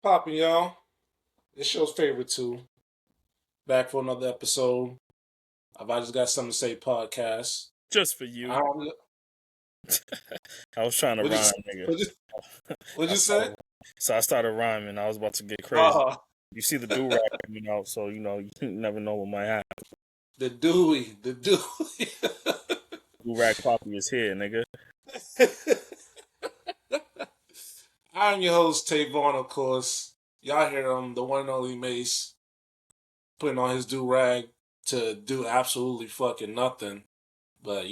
Popping, y'all. It's show's favorite too. Back for another episode of I Just Got Something to Say podcast. Just for you. Um, I was trying to what you rhyme, nigga. what you what I you say? started, so I started rhyming. I was about to get crazy. Uh, You see the do rag coming out, so you never know what might happen. the Dewey. Do rag poppy is here, nigga. I'm your host Tavon, of course. Y'all hear him, the one and only Mace, putting on his do rag to do absolutely fucking nothing. But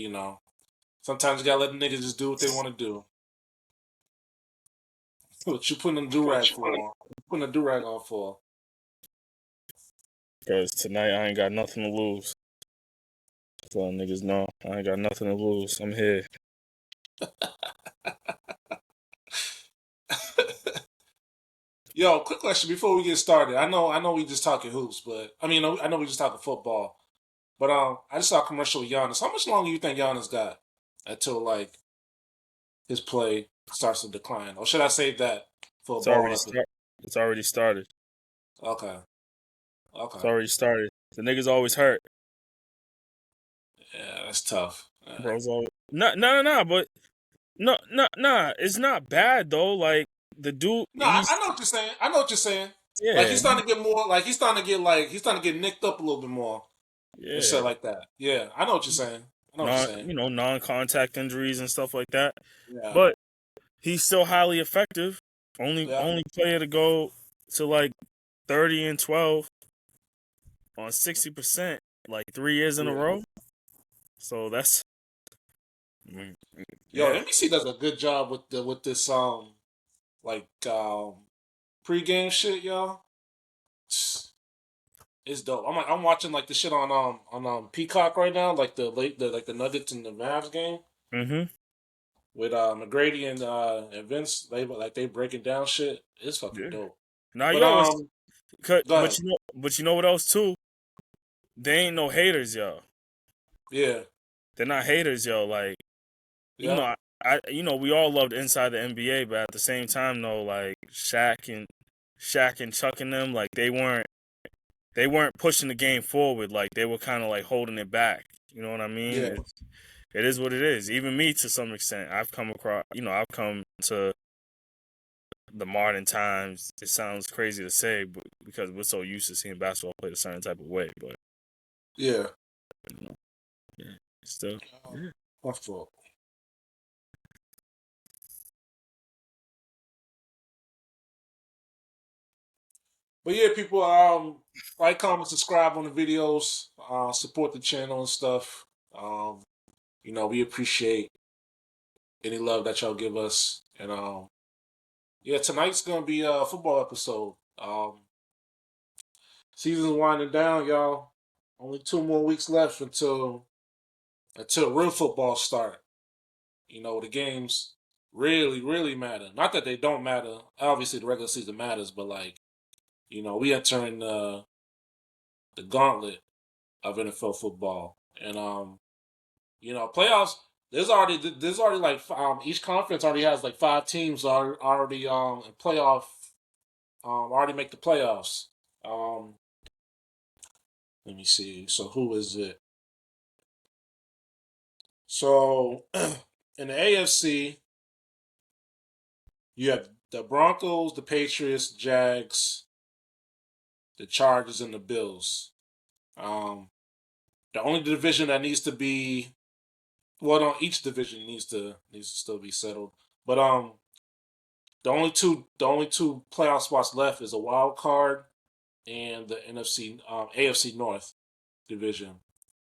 sometimes you gotta let the niggas just do what they want to do. What you putting a do rag for? Putting a do rag on for? Because tonight I ain't got nothing to lose. So niggas know I ain't got nothing to lose. I'm here. Yo, quick question before we get started. I know we just talking hoops, but I know we just talking football. But I just saw a commercial with Giannis. How much longer do you think Giannis got until like his play starts to decline? Or should I save that for a It's ball already episode? start. It's already started. Okay. It's Okay. already started. The niggas always hurt. Yeah, that's tough. Bro's always no, but no. It's not bad though. Like the dude, No, I know what you're saying. I know what you're saying. Like yeah, he's starting to get more like he's starting to get nicked up a little bit more and yeah. shit like that. Yeah, I know what you're saying. I know what you're saying. Non-contact injuries and stuff like that. Yeah. But he's still highly effective. Only Yeah. only player to go to like 30-12 on 60%, like 3 years in a Yeah. row. So that's Yo, yeah. NBC does a good job with this like pregame shit, y'all. It's dope. I'm watching like the shit on Peacock right now, like the Nuggets and the Mavs game Mm-hmm. with McGrady and Vince. They breaking down shit. It's fucking Yeah. dope. Now But yo, go ahead. but you know what else too? They ain't no haters, yo. Yeah. They're not haters, yo. Like you Yeah. know, we all loved inside the NBA, but at the same time, though, like Shaq and Chuck and them, like they weren't pushing the game forward. Like they were kind of like holding it back. You know what I mean? Yeah. It is what it is. Even me, to some extent, I've come to the modern times. It sounds crazy to say, but because we're so used to seeing basketball played a certain type of way, but Yeah. you know, yeah, still, yeah. My fault. But yeah, people, like, comment, subscribe on the videos, support the channel and stuff. Um, we appreciate any love that y'all give us. And yeah, tonight's gonna be a football episode. Season's winding down, y'all. Only 2 more weeks left until real football start. The games really, really matter. Not that they don't matter. Obviously, the regular season matters, but like, we entering the gauntlet of NFL football, and playoffs. There's already like each conference already has like 5 teams already in playoff already make the playoffs. Um, let me see. So who is it? So in the AFC, you have the Broncos, the Patriots, Jags, the Chargers, and the Bills. Um, the only division that needs to be each division needs to still be settled. But the only two playoff spots left is a wild card and the AFC North division,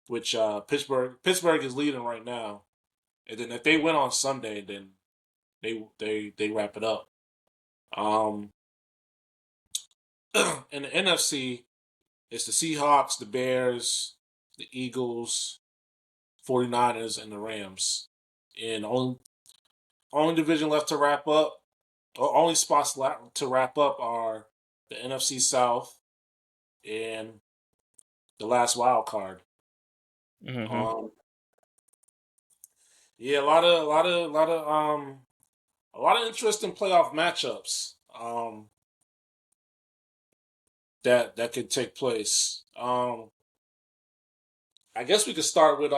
which Pittsburgh is leading right now. And then if they win on Sunday, then they wrap it up. Um, in the NFC, it's the Seahawks, the Bears, the Eagles, 49ers, and the Rams. And only division left to wrap up, or only spots left to wrap up are the NFC South and the last wild card. Mm-hmm. Um, yeah, a lot of interesting playoff matchups. that could take place. I guess we could start with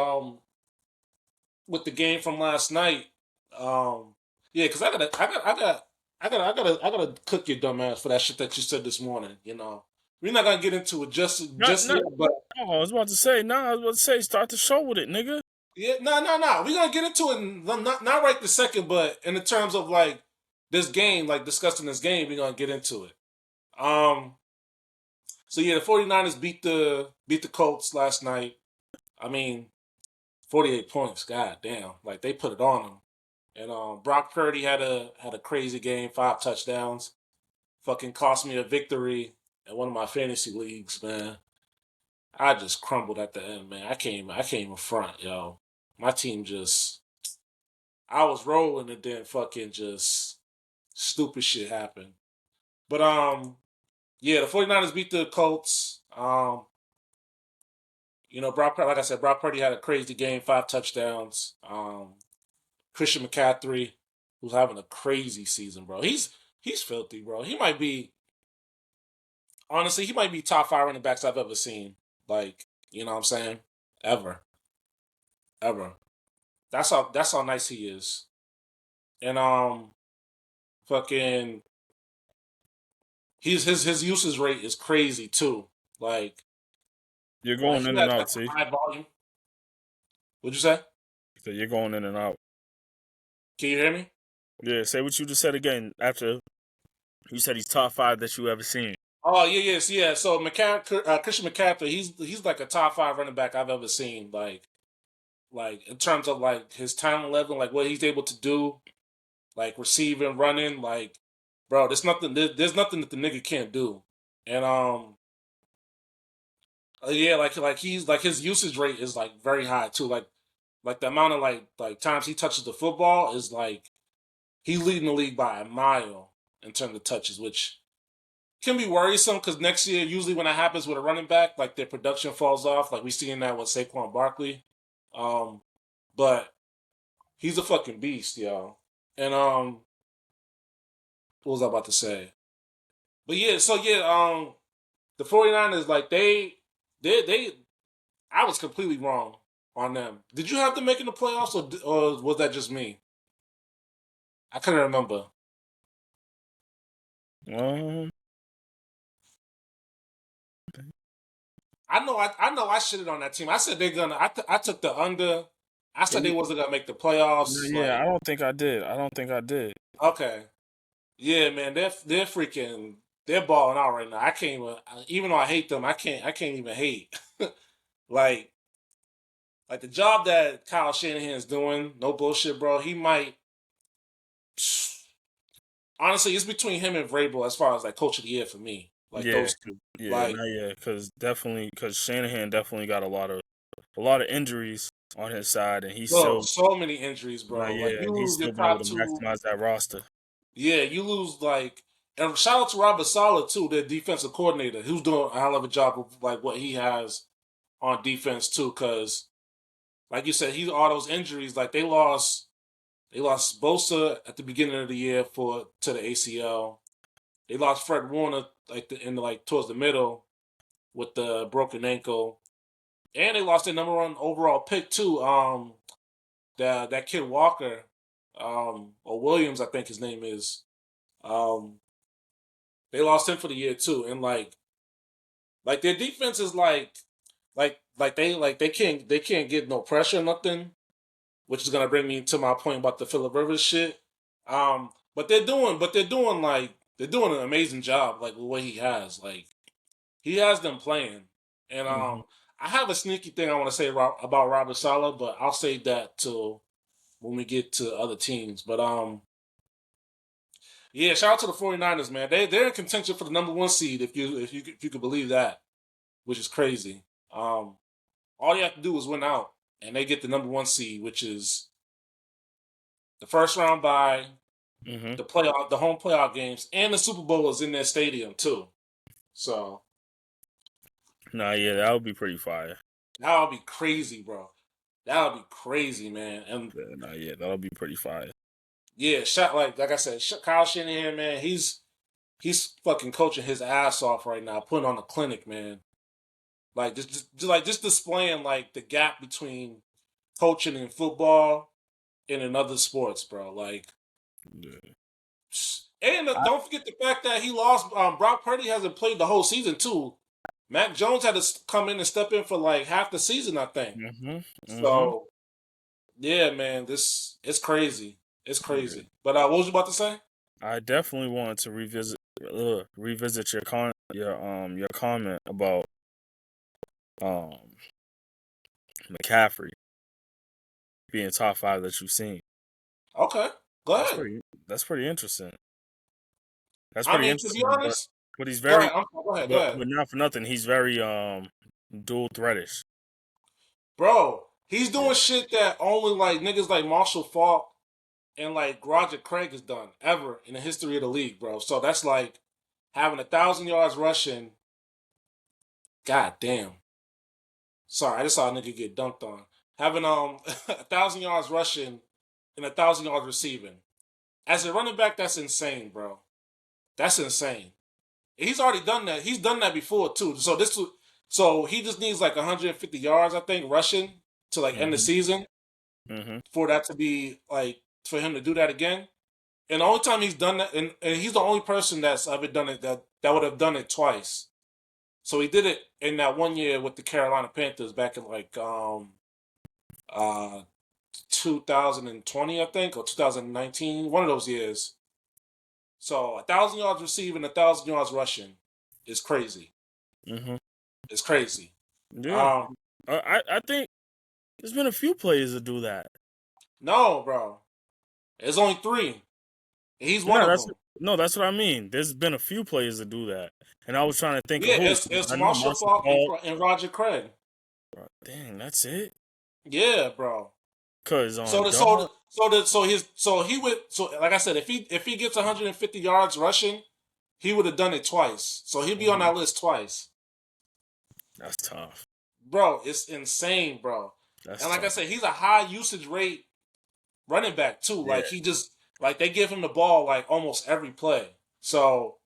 the game from last night. Yeah, because I gotta cook your dumb ass for that shit that you said this morning. We're not gonna get into it Not, just not. yet, but Oh, I was about to say. Nah, I was about to say. Start the show with it, nigga. yeah, no. We're gonna get into it, not right this second, but in the terms of like this game, like discussing this game, we're gonna get into it. Um, so yeah, the 49ers beat the Colts last night. I mean, 48 points. God damn, like they put it on them. And Brock Purdy had a crazy game, 5 touchdowns. Fucking cost me a victory in one of my fantasy leagues, man. I just crumbled at the end, man. I came in front, yo. My team just I was rolling and then fucking just stupid shit happened. But yeah, the 49ers beat the Colts. Like I said, Brock Purdy had a crazy game, 5 touchdowns. Christian McCaffrey, who's having a crazy season, bro. He's filthy, bro. He might be top 5 running backs I've ever seen. Like, you know what I'm saying? Ever. Ever. That's how nice he is. And fucking his usage rate is crazy too. Like You're like going he in and has out, like T. a high volume. What'd you say? So you're going in and out. Can you hear me? Yeah, say what you just said again. After you said he's top 5 that you ever seen. Oh yeah, yes, yeah. So Christian McCaffrey, he's like a top 5 running back I've ever seen. Like in terms of like his talent level, like what he's able to do, like receiving, running, like bro, there's nothing that the nigga can't do. And yeah, like he's like his usage rate is like very high too. Like the amount of like times he touches the football is like he's leading the league by a mile in terms of touches, which can be worrisome because next year, usually when that happens with a running back, like their production falls off. Like we seen that with Saquon Barkley. Um, but he's a fucking beast, yo. And what was I about to say? But yeah, so yeah, the 49ers, like they I was completely wrong on them. Did you have them making the playoffs or was that just me? I couldn't remember. Um, I know I shitted on that team. I said they're gonna. I took the under. I said they wasn't gonna make the playoffs. yeah, Like I don't think I did. I don't think I did. okay, yeah, man, they're freaking they're balling out right now. I can't even though I hate them. I can't even hate. like like the job that Kyle Shanahan is doing. No bullshit, bro. He might. Honestly, it's between him and Vrabel as far as like coach of the year for me. Like Yeah, those two. yeah, Like not yeah, because Shanahan definitely got a lot of injuries on his side, and he's bro, still so many injuries, not bro. Like yeah, you and he's lose your still been able top to two. maximize that roster. Yeah, you lose like, and shout out to Robert Sala too, their defensive coordinator, who's doing a hell of a job of like what he has on defense too. Because like you said, he's all those injuries. Like they lost Bosa at the beginning of the year to the ACL. They lost Fred Warner like towards the middle with the broken ankle, and they lost their number one overall pick too. That kid Walker, or Williams, I think his name is. Um, They lost him for the year too, and like their defense is like they can't get no pressure or nothing, which is gonna bring me to my point about the Phillip Rivers shit. But they're doing an amazing job like with what he has. Like he has them playing, and Hmm. I have a sneaky thing I want to say about Robert Sala, but I'll save that till when we get to other teams. But yeah, shout out to the 49ers, man. They're in contention for the number one seed if you could believe that, which is crazy. Um, all you have to do is win out, and they get the number one seed, which is the first round bye, Hmm. the home playoff games, and the Super Bowl is in their stadium too. So Nah, yeah, that would be pretty fire. that would be crazy, bro. That would be crazy, man. And Yeah, nah, yeah, that would be pretty fire. yeah, shot like I said, Kyle Shanahan, man, he's fucking coaching his ass off right now, putting on a clinic, man. Like just displaying like the gap between coaching in football and in other sports, bro. Like, Yeah. and I, don't forget the fact that he lost. Brock Purdy hasn't played the whole season too. Mac Jones had to come in and step in for like half the season, I think. mm-hmm, mm-hmm. So yeah, man, this it's crazy. It's Yeah. crazy. But what was you about to say? I definitely wanted to revisit your comment about um McCaffrey being top five that you've seen. Okay, go That's ahead. pretty. That's pretty interesting. That's I pretty mean, to be interesting. honest, But he's go very ahead. Go ahead. Go ahead, but not for nothing. He's very dual threatish. bro. He's Yeah. doing shit that only like niggas like Marshall Falk and like Roger Craig has done ever in the history of the league, bro. So that's like having 1,000 yards rushing. God damn. Sorry, I just saw a nigga get dunked on. Having 1,000 yards rushing and 1,000 yards receiving. As a running back, that's insane, bro. That's insane. He's already done that. He's done that before too. So he just needs like 150 yards, I think, rushing to like end the Mm-hmm. season Mm-hmm. for that to be like for him to do that again. And the only time he's done that, and he's the only person that's ever done it that would have done it twice. So he did it in that one year with the Carolina Panthers back in like uh 2020, I think, or 2019, one of those years. So 1,000 yards receiving, 1,000 yards rushing is crazy. Mm-hmm. It's crazy. Yeah. Um, I think there's been a few players that do that. no, bro, there's only three. He's one No, of that's them. no, that's what I mean. There's been a few players that do that, and I was trying to think of Yeah, who. it's I know Marshall Marshall Falk Falk. and Roger Craig. Dang, that's it. Yeah, bro. Cause So the so the, dog. so the so his so he would so like I said, if he gets 150 yards rushing, he would have done it twice. So he'd be on Mhm. that list twice, That's tough. bro. It's insane, bro. That's And like I tough. said, he's a high usage rate running back too. Yeah. Like he just like they give him the ball like almost every play. So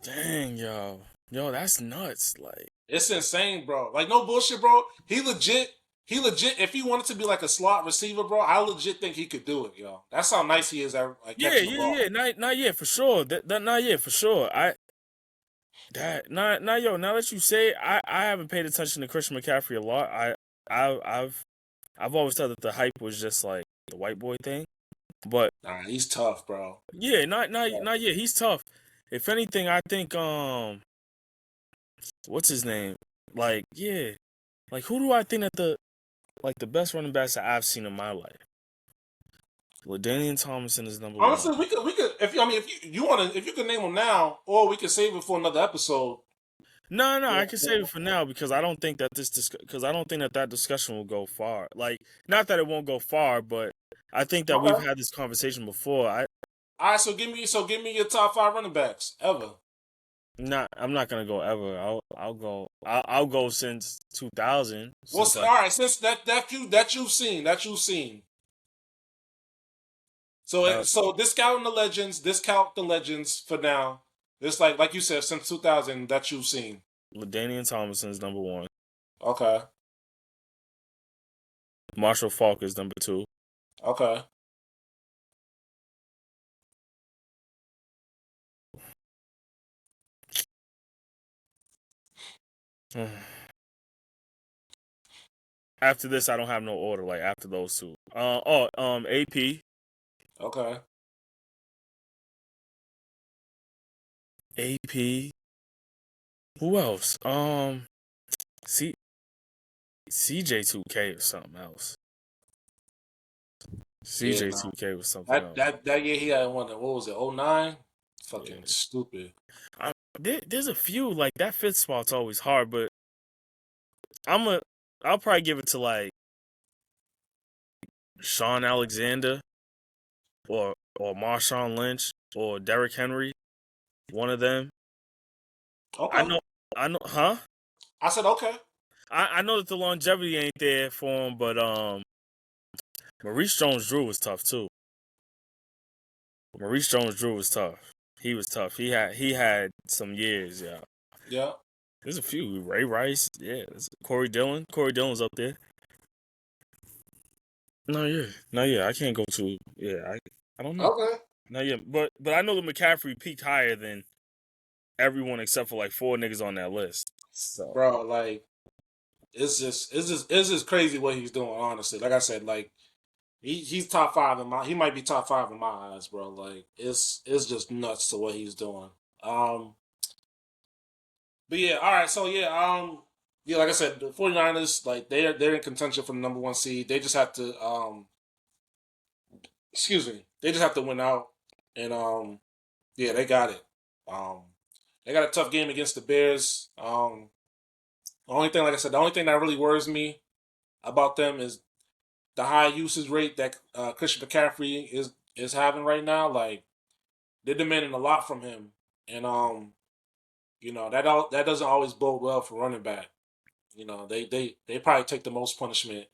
Dang, yo, that's nuts. Like, it's insane, bro. Like no bullshit, bro. He legit. If he wanted to be like a slot receiver, bro, I legit think he could do it, yo. That's how nice he is at like, yeah, catching the yeah, ball. yeah. Not yet for sure. That not yet for sure. Now that you say it, I haven't paid attention to Christian McCaffrey a lot. I I've always thought that the hype was just like the white boy thing. But Nah, he's tough, bro. yeah, not yet. He's tough. If anything, I think what's his name? Like, yeah. Like who do I think that the best running backs that I've seen in my life? LaDainian Tomlinson is number one. Honestly, we could if you want to if you could name them now, or we could save it for another episode. No, Yeah. I can save it for now because I don't think that because I don't think that discussion will go far. Like, not that it won't go far, but I think that we've Okay. had this conversation before. All right. So give me your top five running backs ever. I'm not gonna go ever. I'll go since 2000. Well, Since like all right. Since that you've seen. So uh, discounting the legends. Discount the legends for now. This like you said since 2000 that you've seen. LaDainian Tomlinson is number one. Okay. Marshall Falk is number two. Okay. After this, I don't have no order. Like after those two. AP, Okay. AP. Who else? C CJ2K or something else. Yeah. Nah. CJ2K was something That else. that that year he had one. What was it? 09? Yeah. Fucking stupid. There's a few like that fifth spot's always hard, but I'm a I'll probably give it to like Sean Alexander or Marshawn Lynch or Derrick Henry, one of them. I Okay. know I know huh? I said okay. I know that the longevity ain't there for him, but Maurice Jones-Drew was tough too. Maurice Jones-Drew was tough. He was tough. He had some years, yeah. Yeah. There's a few. Ray Rice, yeah. Corey Dillon. Corey Dillon's up there. No, yeah. No, yeah. I can't go to. Yeah, I don't know. Okay. No, yeah. But I know that McCaffrey peaked higher than everyone except for like 4 niggas on that list. So Bro, like it's just crazy what he's doing, honestly. Like I said, like he's top five in my he might be top five in my eyes, bro. Like it's just nuts to what he's doing. Um but yeah, all right, so yeah, yeah, like I said, the 49ers, like they're in contention for the number one seed. They just have to excuse me, they just have to win out. And yeah, they got it. Um they got a tough game against the Bears. The only thing, like I said, the only thing that really worries me about them is the high usage rate that Christian McCaffrey is having right now. Like they're demanding a lot from him, and that doesn't always bode well for running back. They probably take the most punishment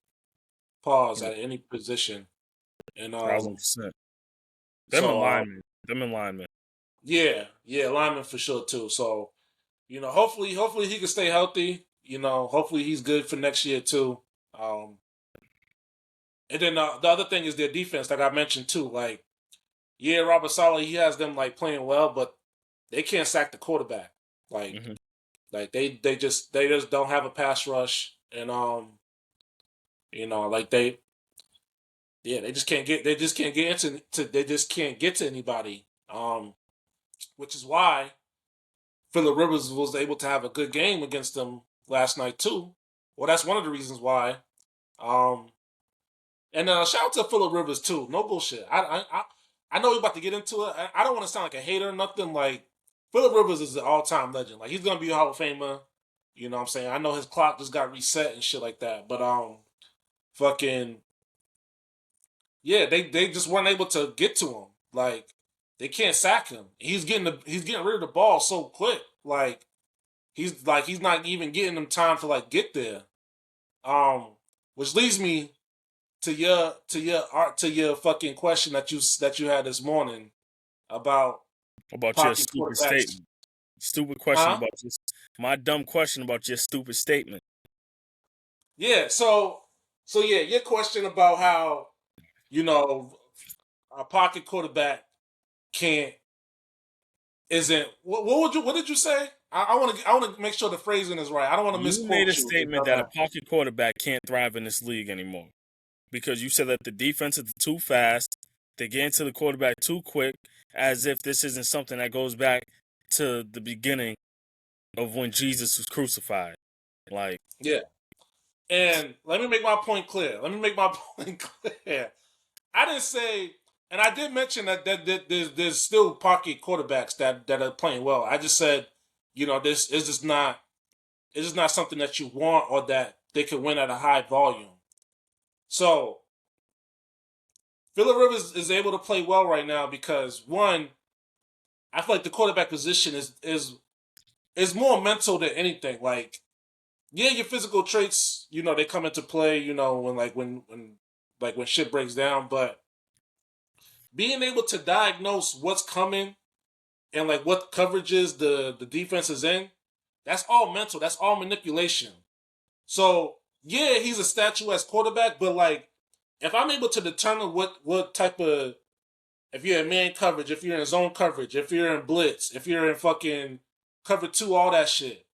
pause yeah, at any position, and 1,000%. Them so in linemen. Them in linemen. yeah, lineman for sure too. So hopefully he can stay healthy. Hopefully he's good for next year too. Um, and then the other thing is their defense, like I mentioned too. Like, yeah, Robert Saleh, he has them like playing well, but they can't sack the quarterback. Like, Hmm. like they just don't have a pass rush, and like they just can't get they just can't get to anybody. Which is why Phillip Rivers was able to have a good game against them last night too. Well, that's one of the reasons why. Um, And shout out to Phillip Rivers too. No bullshit. I know we're about to get into it. I don't want to sound like a hater or nothing. Like Phillip Rivers is an all time legend. Like he's gonna be a Hall of Famer. You know what I'm saying? I know his clock just got reset and shit like that. But fucking yeah, they just weren't able to get to him. Like they can't sack him. He's getting rid of the ball so quick. He's not even getting them time to like get there. Which leads me to your fucking question that you had this morning about About your pocket stupid quarterbacks. statement. Stupid question Huh? about your my dumb question about your stupid statement. Yeah. So yeah, your question about how you know a pocket quarterback can't isn't what did you say? I want to make sure the phrasing is right. I don't want to You made a misquote you. statement that a pocket quarterback can't thrive in this league anymore because you said that the defense is too fast, they get into the quarterback too quick, as if this isn't something that goes back to the beginning of when Jesus was crucified. Like, Yeah. And let me make my point clear. Let me make my point clear. I didn't say, and I did mention that there's still pocket quarterbacks that are playing well. I just said, this is just not it's just not something that you want or that they could win at a high volume. So Phillip Rivers is able to play well right now because one, I feel like the quarterback position is more mental than anything. Like, yeah, your physical traits, they come into play, when shit breaks down, but being able to diagnose what's coming and like what coverages the defense is in, that's all mental. That's all manipulation. So yeah, he's a statuesque quarterback, but like if I'm able to determine what type of if you're in man coverage, if you're in zone coverage, if you're in blitz, if you're in fucking cover two, all that shit,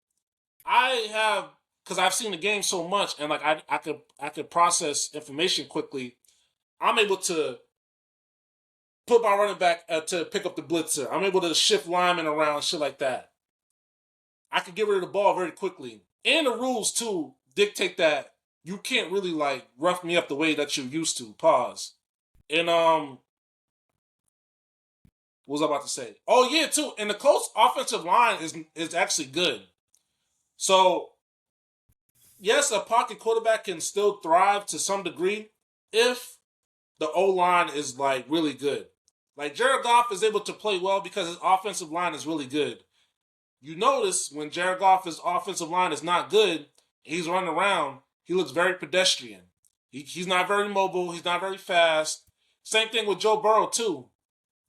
I have because I've seen the game so much and like I could process information quickly. I'm able to put my running back to pick up the blitzer. I'm able to shift linemen around, shit like that. I can get rid of the ball very quickly. And the rules too dictate that you can't really like rough me up the way that you used to. Pause. And what was I about to say? Oh yeah, too. And the Colts offensive line is actually good. So yes, a pocket quarterback can still thrive to some degree if the O line is like really good. Like Jared Goff is able to play well because his offensive line is really good. You notice when Jared Goff's offensive line is not good, he's running around, he looks very pedestrian. He's not very mobile, he's not very fast. Same thing with Joe Burrow, too.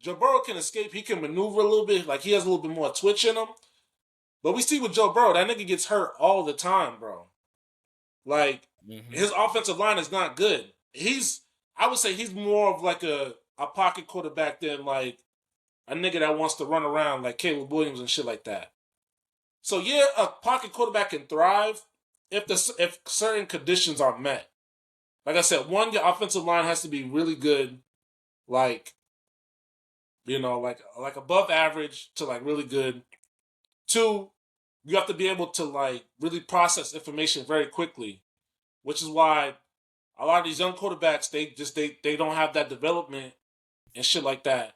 Joe Burrow can escape. He can maneuver a little bit. Like he has a little bit more twitch in him. But we see with Joe Burrow, that nigga gets hurt all the time, bro. Like Mm-hmm. his offensive line is not good. I would say he's more of like a pocket quarterback than like a nigga that wants to run around like Caleb Williams and shit like that. So yeah, a pocket quarterback can thrive if certain conditions are met. Like I said, one, your offensive line has to be really good, like like above average to like really good. Two, you have to be able to like really process information very quickly, which is why a lot of these young quarterbacks they don't have that development and shit like that.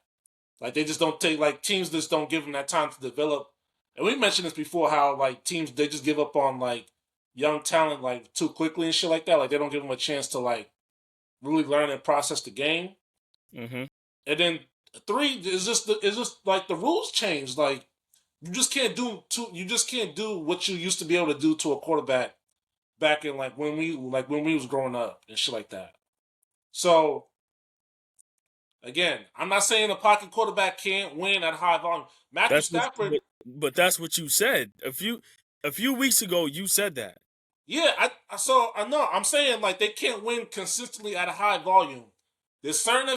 Like they just don't take like teams just don't give them that time to develop. And we mentioned this before how like teams they just give up on like young talent like too quickly and shit like that. Like they don't give them a chance to like really learn and process the game. Mm-hmm. And then three is just like the rules change. Like you just can't do what you used to be able to do to a quarterback back in when we was growing up and shit like that. So again, I'm not saying a pocket quarterback can't win at high volume. Matthew That's what, Stafford, but that's what you said a few weeks ago. You said that. yeah, I know. I'm saying like they can't win consistently at a high volume. There's certain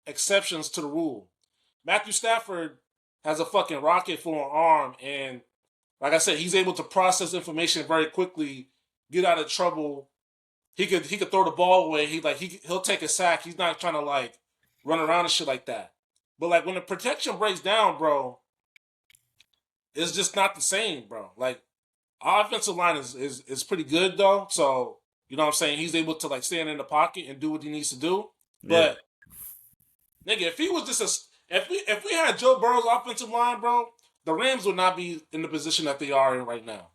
exceptions to the rule. Matthew Stafford has a fucking rocket for an arm, and like I said, he's able to process information very quickly, get out of trouble. He could throw the ball away. He'll take a sack. He's not trying to like run around and shit like that. But like when the protection breaks down, bro, it's just not the same, bro. Like our offensive line is pretty good though. So you know what I'm saying? He's able to like stand in the pocket and do what he needs to do. Yeah. But nigga, if he was just if we had Joe Burrow's offensive line, bro, the Rams would not be in the position that they are in right now.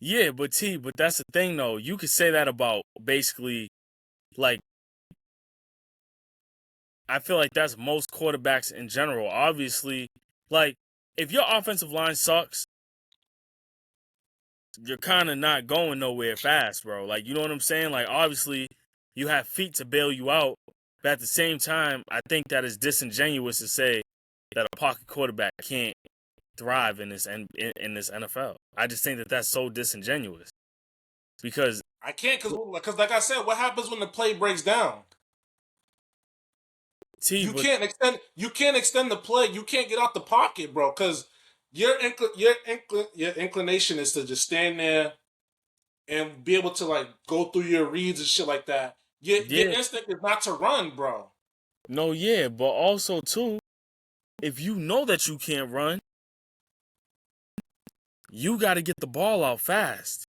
Yeah, but that's the thing though. You could say that about basically like I feel like that's most quarterbacks in general. Obviously, like if your offensive line sucks, you're kind of not going nowhere fast, bro. Like you know what I'm saying? Like obviously, you have feet to bail you out, but at the same time, I think that is disingenuous to say that a pocket quarterback can't thrive in in this NFL. I just think that that's so disingenuous because I can't because like I said, what happens when the play breaks down? T, but You can't extend the play. You can't get out the pocket, bro, because your inclination is to just stand there and be able to like go through your reads and shit like that. Your yeah, instinct is not to run, bro. no, yeah, but also too, if you know that you can't run, you got to get the ball out fast.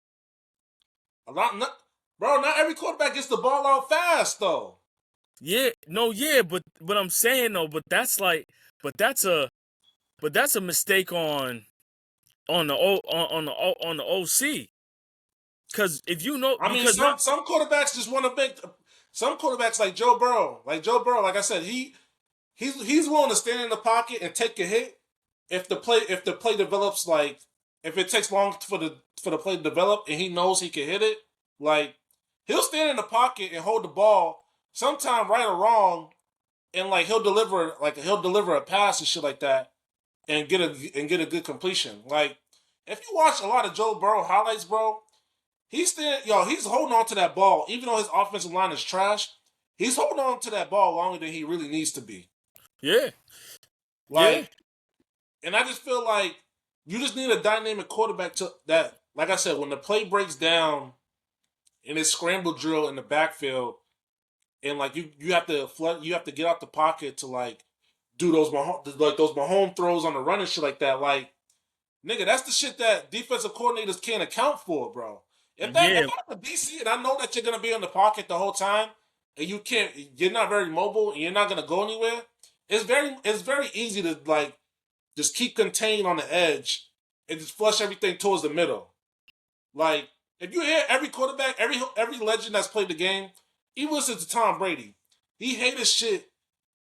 A lot, not, bro. Not every quarterback gets the ball out fast, though. Yeah, no, yeah, but I'm saying though, but that's a but that's a mistake on the OC. Because if you know, I mean, because look, some quarterbacks just want to make. Some quarterbacks like Joe Burrow, like I said, he's willing to stand in the pocket and take a hit if the play develops like if it takes long for the play to develop and he knows he can hit it, like he'll stand in the pocket and hold the ball sometime right or wrong, and like he'll deliver a pass and shit like that and get a good completion. Like if you watch a lot of Joe Burrow highlights, bro, he's holding on to that ball even though his offensive line is trash. He's holding on to that ball longer than he really needs to be. yeah, yeah, Like, and I just feel like you just need a dynamic quarterback to that. Like I said, when the play breaks down in his scramble drill in the backfield, and like you have to you have to get out the pocket to like do those Mahomes throws on the run and shit like that. Like, nigga, that's the shit that defensive coordinators can't account for, bro. If yeah, I'm a DC and I know that you're gonna be in the pocket the whole time, and you're not very mobile and you're not gonna go anywhere. It's very easy to like just keep contained on the edge and just flush everything towards the middle. Like if you hear every quarterback, every legend that's played the game, even since Tom Brady, he hated shit.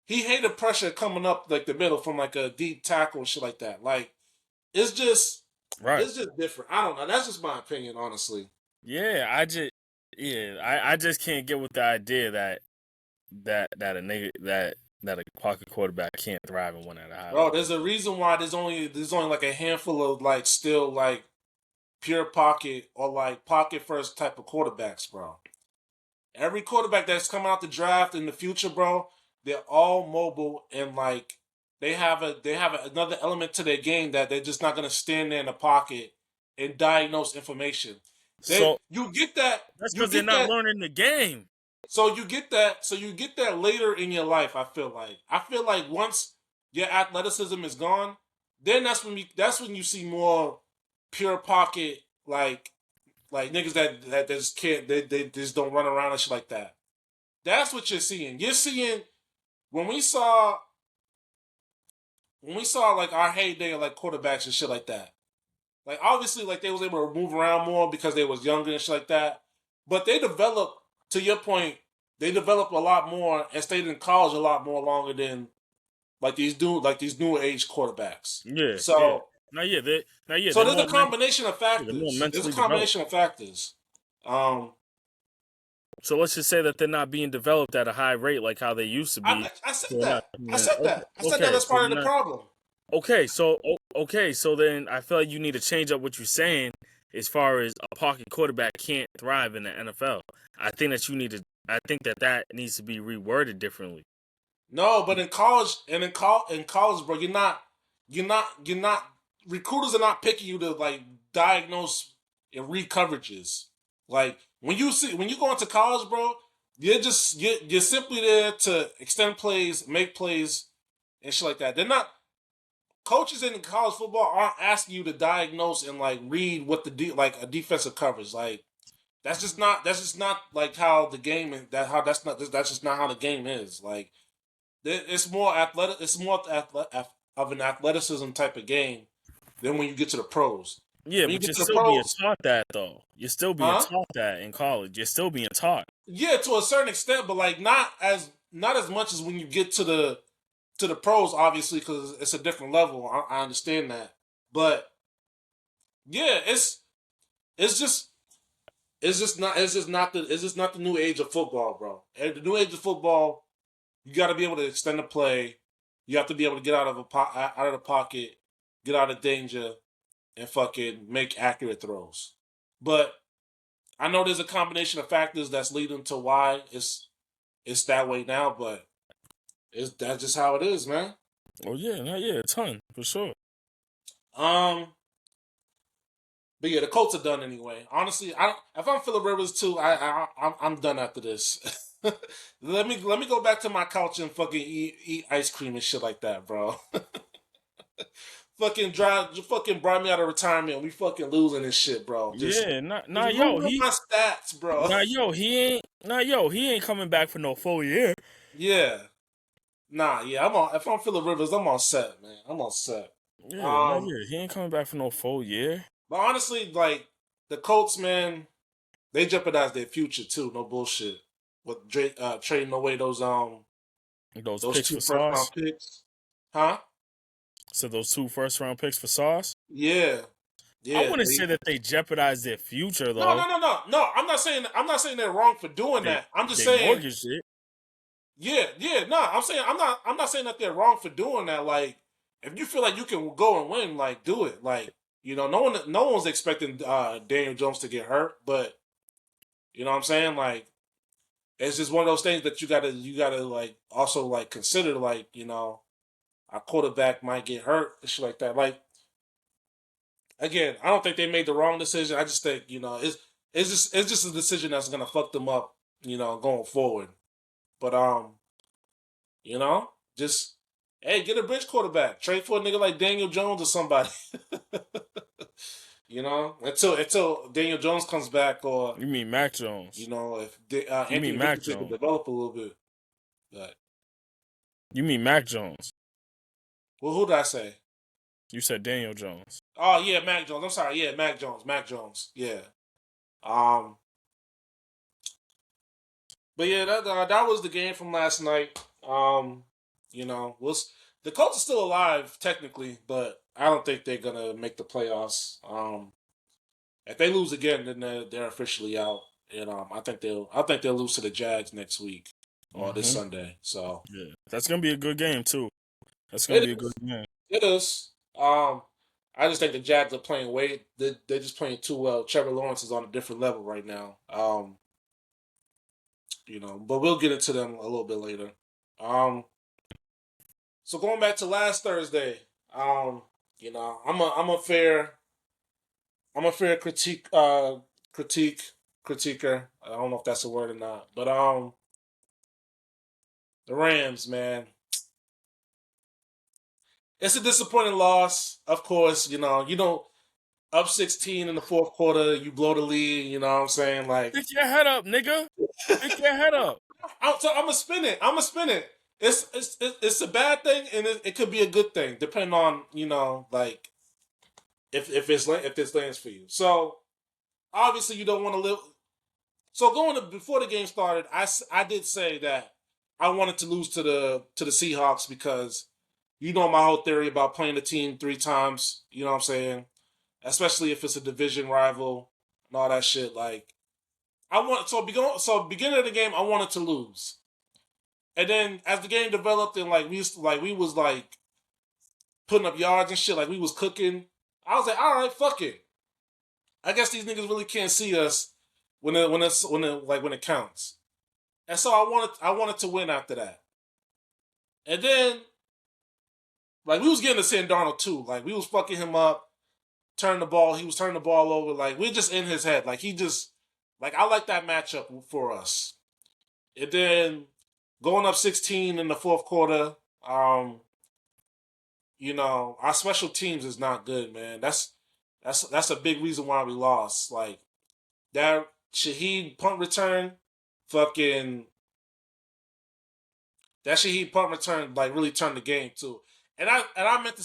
He hated pressure coming up like the middle from like a deep tackle and shit like that. Like it's just right. it's just different. I don't know. That's just my opinion, honestly. Yeah, I just can't get with the idea that a nigga that that a pocket quarterback can't thrive and win at a high Bro, level. there's a reason why there's only like a handful of like still like pure pocket or like pocket first type of quarterbacks, bro. Every quarterback that's coming out the draft in the future, bro, they're all mobile and like another element to their game that they're just not gonna stand there in the pocket and diagnose information. They So you get that that's you because they're get not that learning the game. so you get that later in your life. I feel like once your athleticism is gone, then that's when you see more pure pocket like niggas that just can't they just don't run around and shit like that. That's what you're seeing. You're seeing when we saw like our heyday of like quarterbacks and shit like that. Like obviously like they was able to move around more because they was younger and shit like that. But they developed, to your point, they developed a lot more and stayed in college a lot more longer than these new age quarterbacks. Yeah, yeah. So They're there's a more combination of they're more factors. There's a mentally developed. combination of factors. Um, So let's just say that they're not being developed at a high rate like how they used to be. I said So they're not that. coming I in. said that. I said that Okay, that's so part of they're the not. problem. Okay, so then I feel like you need to change up what you're saying as far as a pocket quarterback can't thrive in the NFL. I think that you need to. I think that needs to be reworded differently. No, but in college, bro, you're not recruiters are not picking you to like diagnose and read coverages. Like when you go into college, bro, you're simply there to extend plays, make plays, and shit like that. They're not coaches in college football aren't asking you to diagnose and like read what like a defensive coverage. Like that's just not like how the game is. That's just not how the game is. Like it's more athletic. It's more of an athleticism type of game than when you get to the pros. Yeah, When you but get you're to the still being pros, taught that though. You're still being huh? taught that in college. You're still being taught. Yeah, to a certain extent, but like not as much as when you get to the pros, obviously, because it's a different level. I understand that, but yeah, it's just it's just not the new age of football, bro. And the new age of football, you got to be able to extend the play. You have to be able to get out of the pocket, get out of danger, and fucking make accurate throws. But I know there's a combination of factors that's leading to why it's that way now. But that's just how it is, man. Oh yeah, a ton for sure. Um, but yeah, the Colts are done anyway. Honestly, if I'm Phillip Rivers too, I'm done after this. Let me go back to my couch and fucking eat ice cream and shit like that, bro. Fucking brought me out of retirement. We fucking losing this shit, bro. Yeah, Just ruining my stats, bro. he ain't coming back for no full year. Yeah, nah, yeah. I'm on. If I'm Phillip Rivers, I'm on set, man. I'm on set. Um, He ain't coming back for no full year. but honestly, like the Colts, man, they jeopardize their future too. No bullshit. With trading away Those those picks two for first round Sauce. picks, huh? So those 2 first round picks for Sauce. Yeah, I yeah. wouldn't say that they jeopardize their future No, though. no, no, no, no. I'm not saying they're wrong for doing They that. I'm just they saying, mortgaged it. yeah, yeah. No, I'm not saying that they're wrong for doing that. Like, if you feel like you can go and win, like, do it. Like, no one's expecting Daniel Jones to get hurt, but you know what I'm saying. Like, it's just one of those things that you gotta like also like consider. Like, our quarterback might get hurt and shit like that. Like, again, I don't think they made the wrong decision. I just think it's just a decision that's gonna fuck them up, going forward. But just hey, get a bridge quarterback, trade for a nigga like Daniel Jones or somebody. Until Daniel Jones comes back, or You mean Mac Jones? if You mean Anthony Mac Richardson can Jones? develop a little bit. But You mean Mac Jones? well, who did I say? You said Daniel Jones. Oh yeah, Mac Jones. I'm sorry. Yeah, Mac Jones. Mac Jones. Yeah. Um. But yeah, that was the game from last night. Was the Colts are still alive technically, but I don't think they're gonna make the playoffs. If they lose again, then they're officially out. And I think they'll lose to the Jags next week. or this Sunday. So Yeah, that's gonna be a good game too. That's gonna it be a good is. game. It is. I just think the Jags are playing way. They're just playing too well. Trevor Lawrence is on a different level right now. But we'll get into them a little bit later. Um, so going back to last Thursday, I'm a fair critiquer. I don't know if that's a word or not, but the Rams, man, it's a disappointing loss. Of course, you don't up 16 in the fourth quarter, you blow the lead. You know what I'm saying? Like, Pick your head up, nigga. Pick your head up. I'm gonna spin it. I'm gonna spin it. It's a bad thing, and it could be a good thing, depending on like if this lands for you. So obviously you don't want to live. So before the game started, I did say that I wanted to lose to the Seahawks because my whole theory about playing the team 3 times. You know what I'm saying? Especially if it's a division rival and all that shit. Like beginning of the game, I wanted to lose, and then as the game developed and we was like putting up yards and shit, like we was cooking. I was like, all right, fuck it. I guess these niggas really can't see us when it counts. And so I wanted to win after that. And then like we was getting to Sam Darnold too. Like we was fucking him up, turning the ball. He was turning the ball over. Like we're just in his head. Like he just I like that matchup for us. And then going up 16 in the fourth quarter, our special teams is not good, man. That's a big reason why we lost. Like that Shaheed punt return, fucking that Shaheed punt return like really turned the game too. And I meant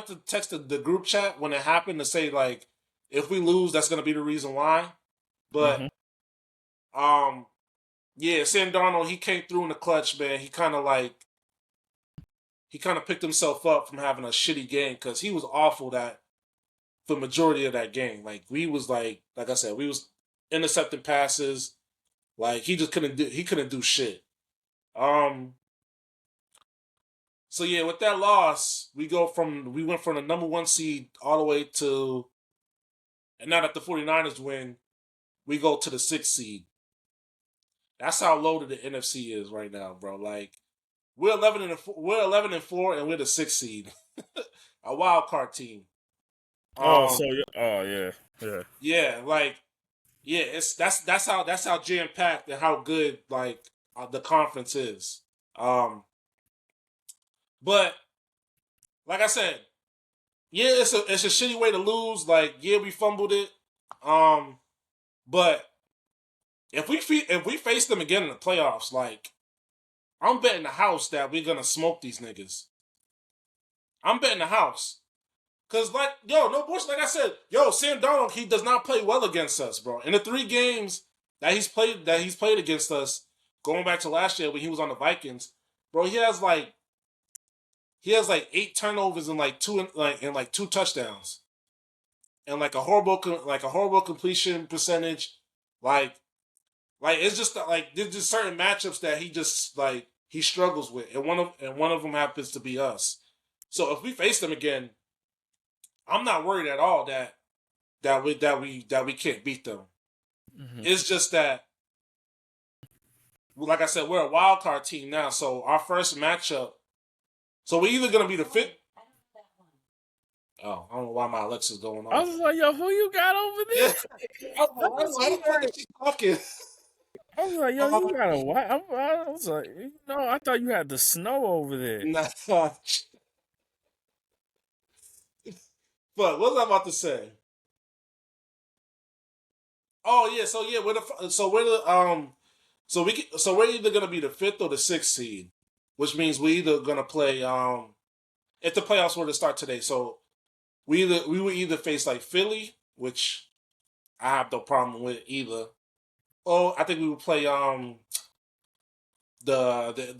to text the group chat when it happened to say like if we lose, that's gonna be the reason why. But Mm-hmm. yeah, Sam Darnold, he came through in the clutch, man. He kind of picked himself up from having a shitty game because he was awful that for majority of that game. Like we was like I said, we was intercepting passes. Like he couldn't do shit. Um so yeah, with that loss, we went from the number 1 seed all the way to, and now that the 49ers win, we go to the 6th seed. That's how loaded the NFC is right now, bro. Like we're 11-4 and we're the 6th seed. A wild card team. Oh, Um oh yeah, yeah. yeah, like yeah, that's how jam packed and how good the conference is. But like I said, yeah, it's a shitty way to lose. Like yeah, we fumbled it. But if we face them again in the playoffs, like I'm betting the house that we're gonna smoke these niggas. I'm betting the house. Cause no bullshit. Like I said, Sam Darnold, he does not play well against us, bro. In the 3 games that he's played against us, going back to last year when he was on the Vikings, bro, he has 8 turnovers and like 2 touchdowns, and like a horrible completion percentage, like it's just like there's just certain matchups that he just he struggles with, and one of them happens to be us. So if we face them again, I'm not worried at all that we can't beat them. Mm-hmm. It's just that, like I said, we're a wild card team now. So our first matchup, so we're either gonna be the fifth. Oh, I don't know why my Alexa's going I off. was like, yo, who you got over Yeah, there? I why was the fuck is like, she talking? I was like, yo, you got a what? I was like, I thought you had the snow over there. Nah, but what was I about to say? Oh yeah, so yeah, we're either gonna be the 5th or the 6th seed, which means we either gonna play if the playoffs were to start today. So we would either face like Philly, which I have no problem with either. Or I think we would play the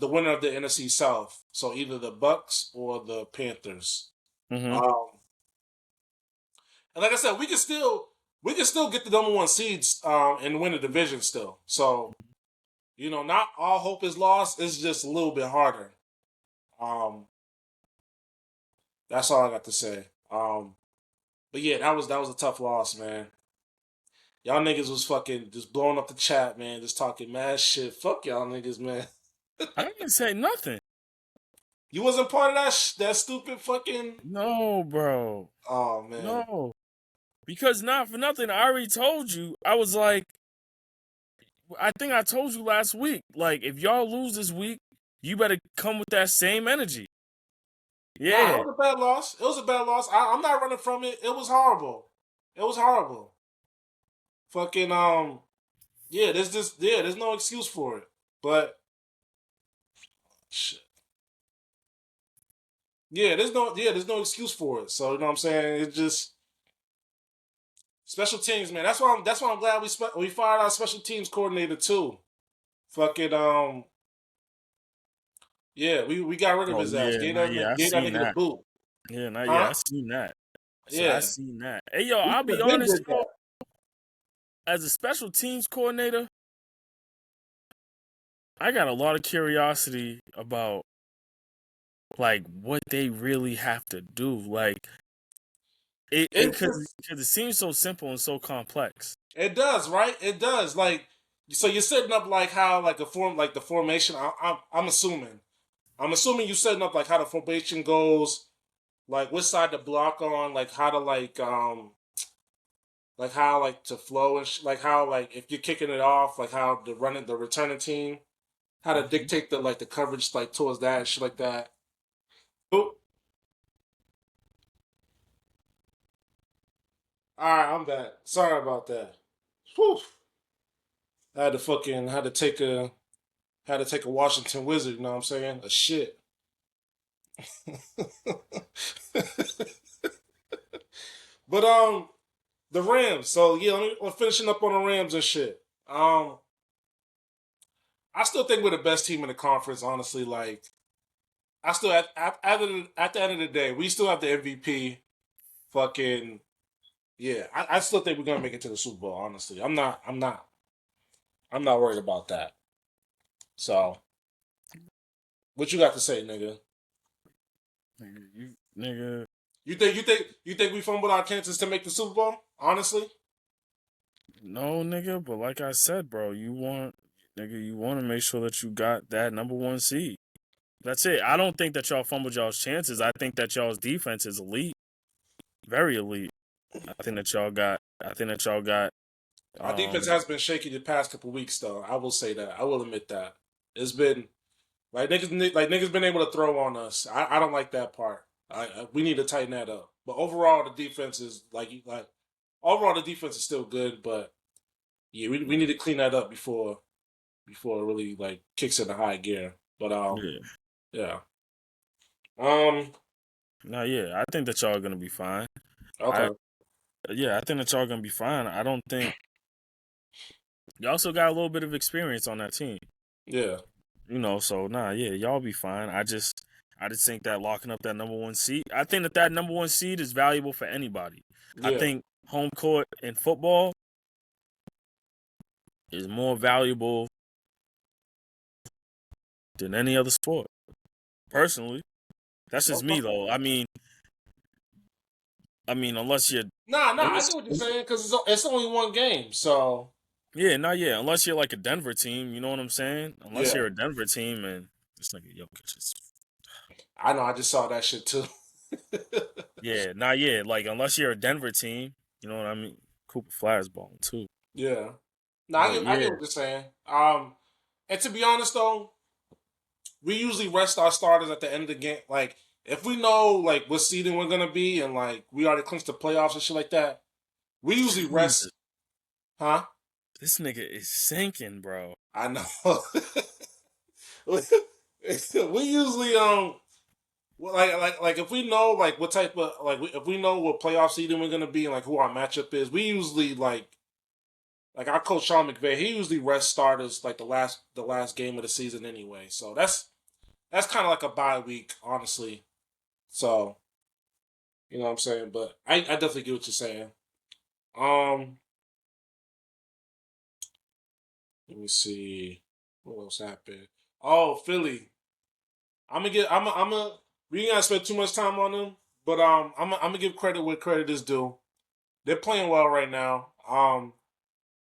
winner of the NFC South. So either the Bucks or the Panthers. Mm-hmm. Um, and like I said, we can still get the number 1 seeds and win the division still. So not all hope is lost. It's just a little bit harder. Um, that's all I got to say. But yeah, that was a tough loss, man. Y'all niggas was fucking just blowing up the chat, man. Just talking mad shit. Fuck y'all niggas, man. I didn't say nothing. You wasn't part of that stupid fucking. No, bro. Oh man. No. Because not for nothing, I already told you. I was like, I think I told you last week. Like, if y'all lose this week, you better come with that same energy. Nah, it Yeah. was a bad loss. It was a bad loss. I'm not running from it. It was horrible. It was horrible. Fucking yeah. There's no excuse for it. But shit. There's no excuse for it. So you know what I'm saying. It just special teams, man. That's why I'm glad we fired our special teams coordinator too. Fucking yeah, we got rid of Oh his ass. yeah, nah, yeah, I Gave that seen nigga the that. boot. Yeah, nah, yeah, Huh? I seen that. I said I Yeah. seen that. Hey yo, We I'll should be have been honest, did yo. that. As a special teams coordinator, I got a lot of curiosity about like what they really have to do. Like it It's because just it seems so simple and so complex. it does, right? It does. Like so you're setting up like how like the formation. I'm assuming. I'm assuming you're setting up like how the formation goes, like which side to block on, like how to like how like to flow and like how like if you're kicking it off, like how the returning team, how to Mhm. dictate the coverage like towards that and shit like that. Oh, all right, I'm back. Sorry about that. Whew. I had to take a Washington Wizard. You know what I'm saying? A shit. But the Rams. So yeah, we're finishing up on the Rams and shit. I still think we're the best team in the conference. Honestly, like I still at the end of the day, we still have the MVP. Fucking yeah, I still think we're gonna make it to the Super Bowl. Honestly, I'm not worried about that. So, what you got to say, nigga? Nigga, You think we fumbled our chances to make the Super Bowl? Honestly, no, nigga. But like I said, bro, you want to make sure that you got that number one seed. That's it. I don't think that y'all fumbled y'all's chances. I think that y'all's defense is elite, very elite. I think that y'all got. I think that y'all got. our defense Um, has been shaky the past couple weeks, though. I will say that. I will admit that it's been like niggas been able to throw on us. I don't like that part. We need to tighten that up. But overall, the defense is like overall the defense is still good, but yeah, we need to clean that up before it really like kicks into high gear. But yeah. yeah. Um, No, yeah. I think that y'all are gonna be fine. I okay. Yeah, I think that y'all gonna be fine. I don't think you also got a little bit of experience on that team. Yeah. So nah, yeah, y'all be fine. I just think that locking up that number one seed. I think that number one seed is valuable for anybody. I Yeah. think home court in football is more valuable than any other sport. Personally, that's just me Okay. though. I mean, unless you're, Nah, I unless, get what you're saying because it's only one game, so yeah, not yeah, unless you're like a Denver team. You know what I'm saying? Unless yeah. you're a Denver team and it's like Jokic is, I know. I just saw that shit too. yeah, not yeah. Like unless you're a Denver team, you know what I mean? Cooper Flyers balling too. Yeah. No, But I yeah, get what you're saying. And to be honest though, we usually rest our starters at the end of the game. Like if we know like what seeding we're gonna be and like we already clinched the playoffs and shit like that, we usually Jesus, rest. Huh? this nigga is sinking, bro. I know. We usually well, like if we know like what type of if we know what playoff seeding we're gonna be and like who our matchup is, we usually like our coach Sean McVay, he usually rests starters like the last game of the season anyway. So that's kind of like a bye week, honestly. So you know what I'm saying, but I definitely get what you're saying. Um, let me see. What else happened? Oh, Philly. I'm gonna get. I'm gonna. We ain't gotta spend too much time on them, but I'm gonna give credit where credit is due. They're playing well right now.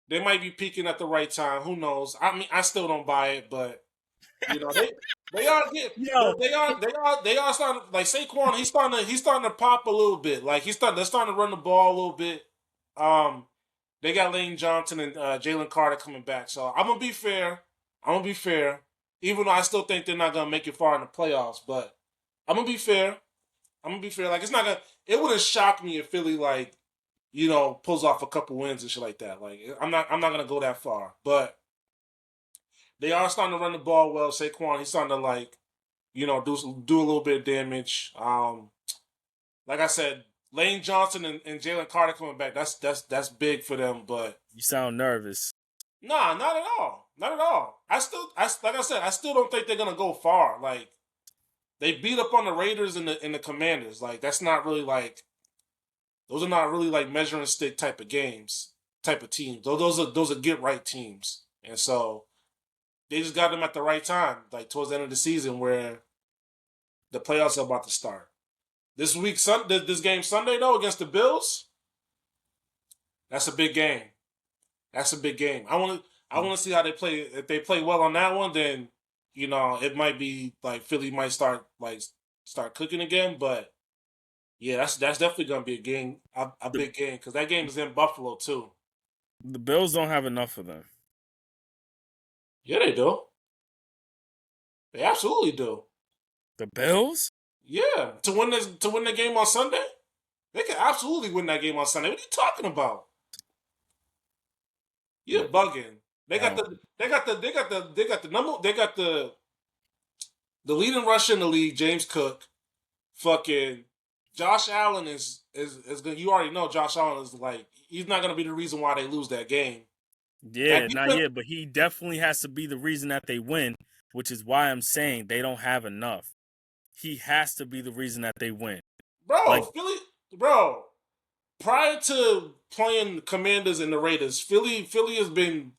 They might be peaking at the right time. Who knows? I mean, I still don't buy it, but you know they are getting. Yo, They are starting like Saquon. He's starting to pop a little bit. Like they're starting to run the ball a little bit. Um, they got Lane Johnson and Jalen Carter coming back. So I'm gonna be fair. I'm gonna be fair. Even though I still think they're not gonna make it far in the playoffs, but I'm gonna be fair. I'm gonna be fair. Like it's not gonna. It wouldn't shock me if Philly pulls off a couple wins and shit like that. Like I'm not gonna go that far, but they are starting to run the ball well. Saquon, he's starting to do a little bit of damage. Like I said, Lane Johnson and Jalen Carter coming back. That's big for them. But you sound nervous. nah, not at all. Not at all. Like I said, I still don't think they're gonna go far. Like they beat up on the Raiders and the Commanders. Like that's not really like those are not really like measuring stick type of games, type of teams. Those are get right teams, and so they just got them at the right time, like towards the end of the season where the playoffs are about to start. This game Sunday though against the Bills, that's a big game. That's a big game. I want to see how they play. If they play well on that one, then it might be like Philly might start cooking again. But yeah, that's definitely gonna be a The big game because that game is in Buffalo too. the Bills don't have enough of them. Yeah, they do. They absolutely do. The Bills? Yeah, to win the game on Sunday, they can absolutely win that game on Sunday. What are you talking about? You're bugging. They got Wow. the they got the they got the they got the number they got the leading rusher in the league, James Cook. Fucking Josh Allen is good. You already know Josh Allen is like he's not gonna be the reason why they lose that game. That Yeah, not defense, yet, but he definitely has to be the reason that they win, which is why I'm saying they don't have enough. He has to be the reason that they win. bro, Like, bro. Prior to playing Commanders and the Raiders, Philly has been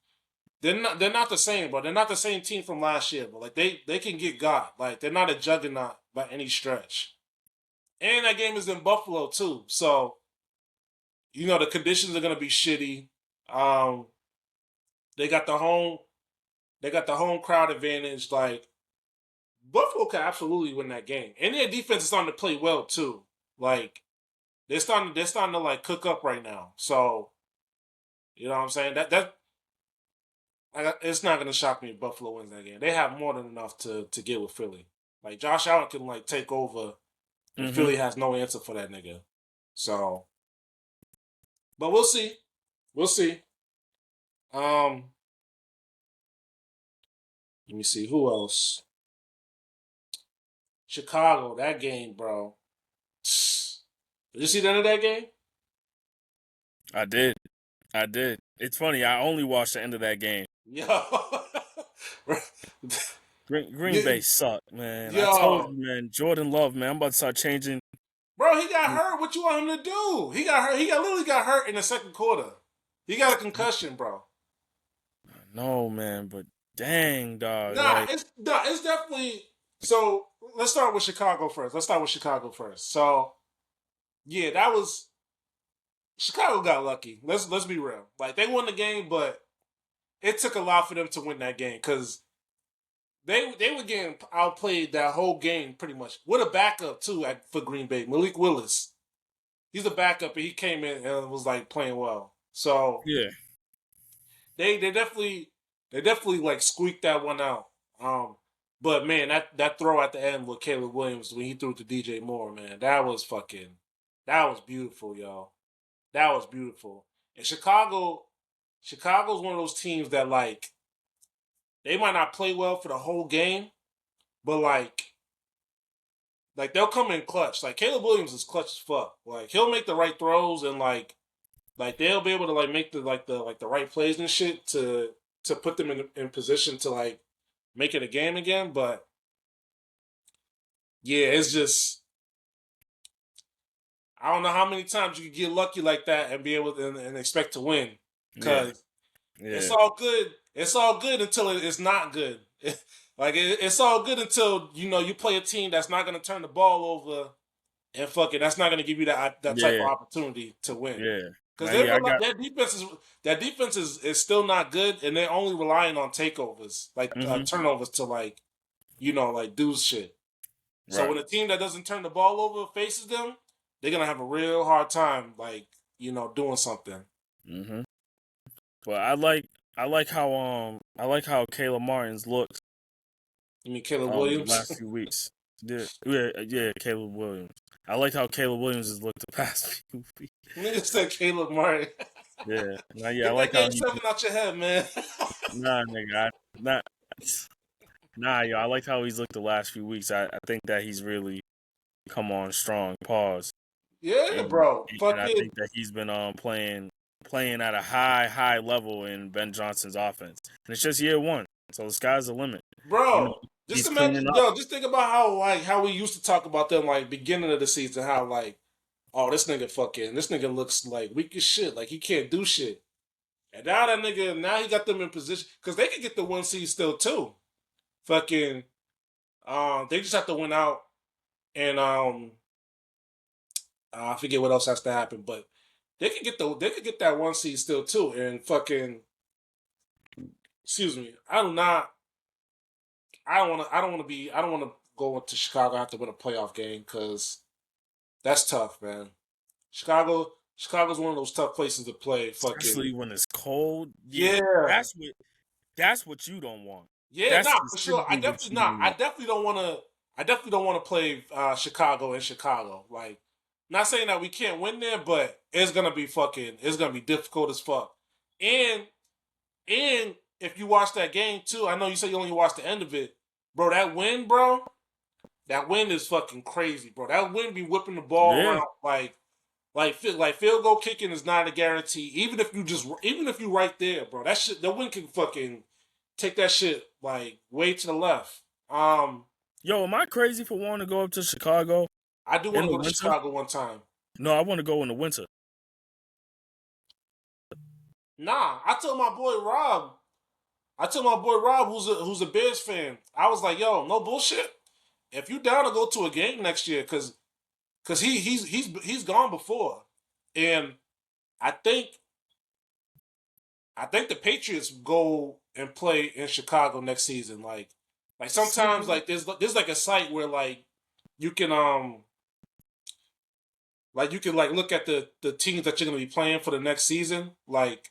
they're not the same, bro. They're not the same team from last year, but like they can get got. Like they're not a juggernaut by any stretch. And that game is in Buffalo too. So, the conditions are gonna be shitty. Um they got the home crowd advantage. Like Buffalo can absolutely win that game. And their defense is starting to play well too. Like they're starting to like cook up right now. So, you know what I'm saying? It's not gonna shock me if Buffalo wins that game. They have more than enough to get with Philly. Like Josh Allen can like take over, and hmm Philly has no answer for that nigga. So, but we'll see. We'll see. Um, Let me see who else. Chicago, that game, bro. Did you see the end of that game? I did. I did. It's funny. I only watched the end of that game. Yo, Green Bay sucked, man. I told yo, you, man. Jordan Love, man. I'm about to start changing. bro, he got hurt. What you want him to do? He got hurt. He literally got hurt in the second quarter. He got a concussion, bro. No, man. But dang, dog. Nah, Like, it's definitely. So let's start with Chicago first. So yeah, that was Chicago got lucky. Let's be real. Like they won the game, but it took a lot for them to win that game because they were getting outplayed that whole game pretty much with a backup too for Green Bay. Malik Willis, he's a backup, and he came in and was like playing well. So yeah. they definitely like squeaked that one out. Um, but man, that throw at the end with Caleb Williams when he threw it to DJ Moore, man, that was beautiful, y'all. That was beautiful. And Chicago's one of those teams that like they might not play well for the whole game, but like they'll come in clutch. Like Caleb Williams is clutch as fuck. Like he'll make the right throws and like they'll be able to like make the right plays and shit to put them in position to like make it a game again. But yeah, it's just I don't know how many times you can get lucky like that and be able to and expect to win. Yeah. Cause It's Yeah. all good. It's all good until it's not good. It's all good until you play a team that's not going to turn the ball over and that's not going to give you that type of Yeah. opportunity to win. Yeah. Because Now, yeah, I got. that defense is still not good, and they're only relying on takeovers, like Hmm. turnovers to do shit. So Right. when a team that doesn't turn the ball over faces them, they're gonna have a real hard time, doing something. Hmm. But I like how Caleb Martin's looked You mean Caleb the Williams? last few weeks. Yeah, Caleb Williams. I like how Caleb Williams has looked the past few weeks. Nigga said Caleb Martin. Yeah, now yeah, I Get that like how game he. 7 out your head, man. Nah, nigga, not. Nah, yo, I like how he's looked the last few weeks. I think that he's really come on strong. Pause. Yeah, And bro. and I Fucking think that he's been playing at a high level in Ben Johnson's offense. And it's just year one, so the sky's the limit. You know, bro. Just he's imagine, cleaning up. yo. Just think about how we used to talk about them beginning of the season. How oh, this nigga looks like weak as shit. Like he can't do shit. And now he got them in position because they could get the 1 seed still too. Fucking, they just have to win out, and I forget what else has to happen, but they could get that 1 seed still too. And fucking, excuse me, I don't want to go into Chicago after win a playoff game because that's tough, man. Chicago's one of those tough places to play. Fucking Especially when it's cold. Yeah, yeah, that's what you don't want. yeah, That's nah, for sure. specifically what you I don't want. definitely don't want to. I definitely don't want to play Chicago in Chicago. Like, not saying that we can't win there, but it's gonna be difficult as fuck. And and if you watch that game too, I know you said you only watched the end of it, bro. That wind is fucking crazy, bro. That wind be whipping the ball Yeah, around like field goal kicking is not a guarantee. Even if you right there, bro, that shit the wind can fucking take that shit like way to the left. yo, am I crazy for wanting to go up to Chicago I do in want to the go to winter? Chicago one time. No, I want to go in the winter. Nah, I told my boy Rob, who's a Bears fan. I was like, yo, no bullshit. If you down to go to a game next year, cause he's gone before, and I think I think the Patriots go and play in Chicago next season. Like sometimes See, like there's like a site where you can you can look at the teams that you're gonna be playing for the next season. Like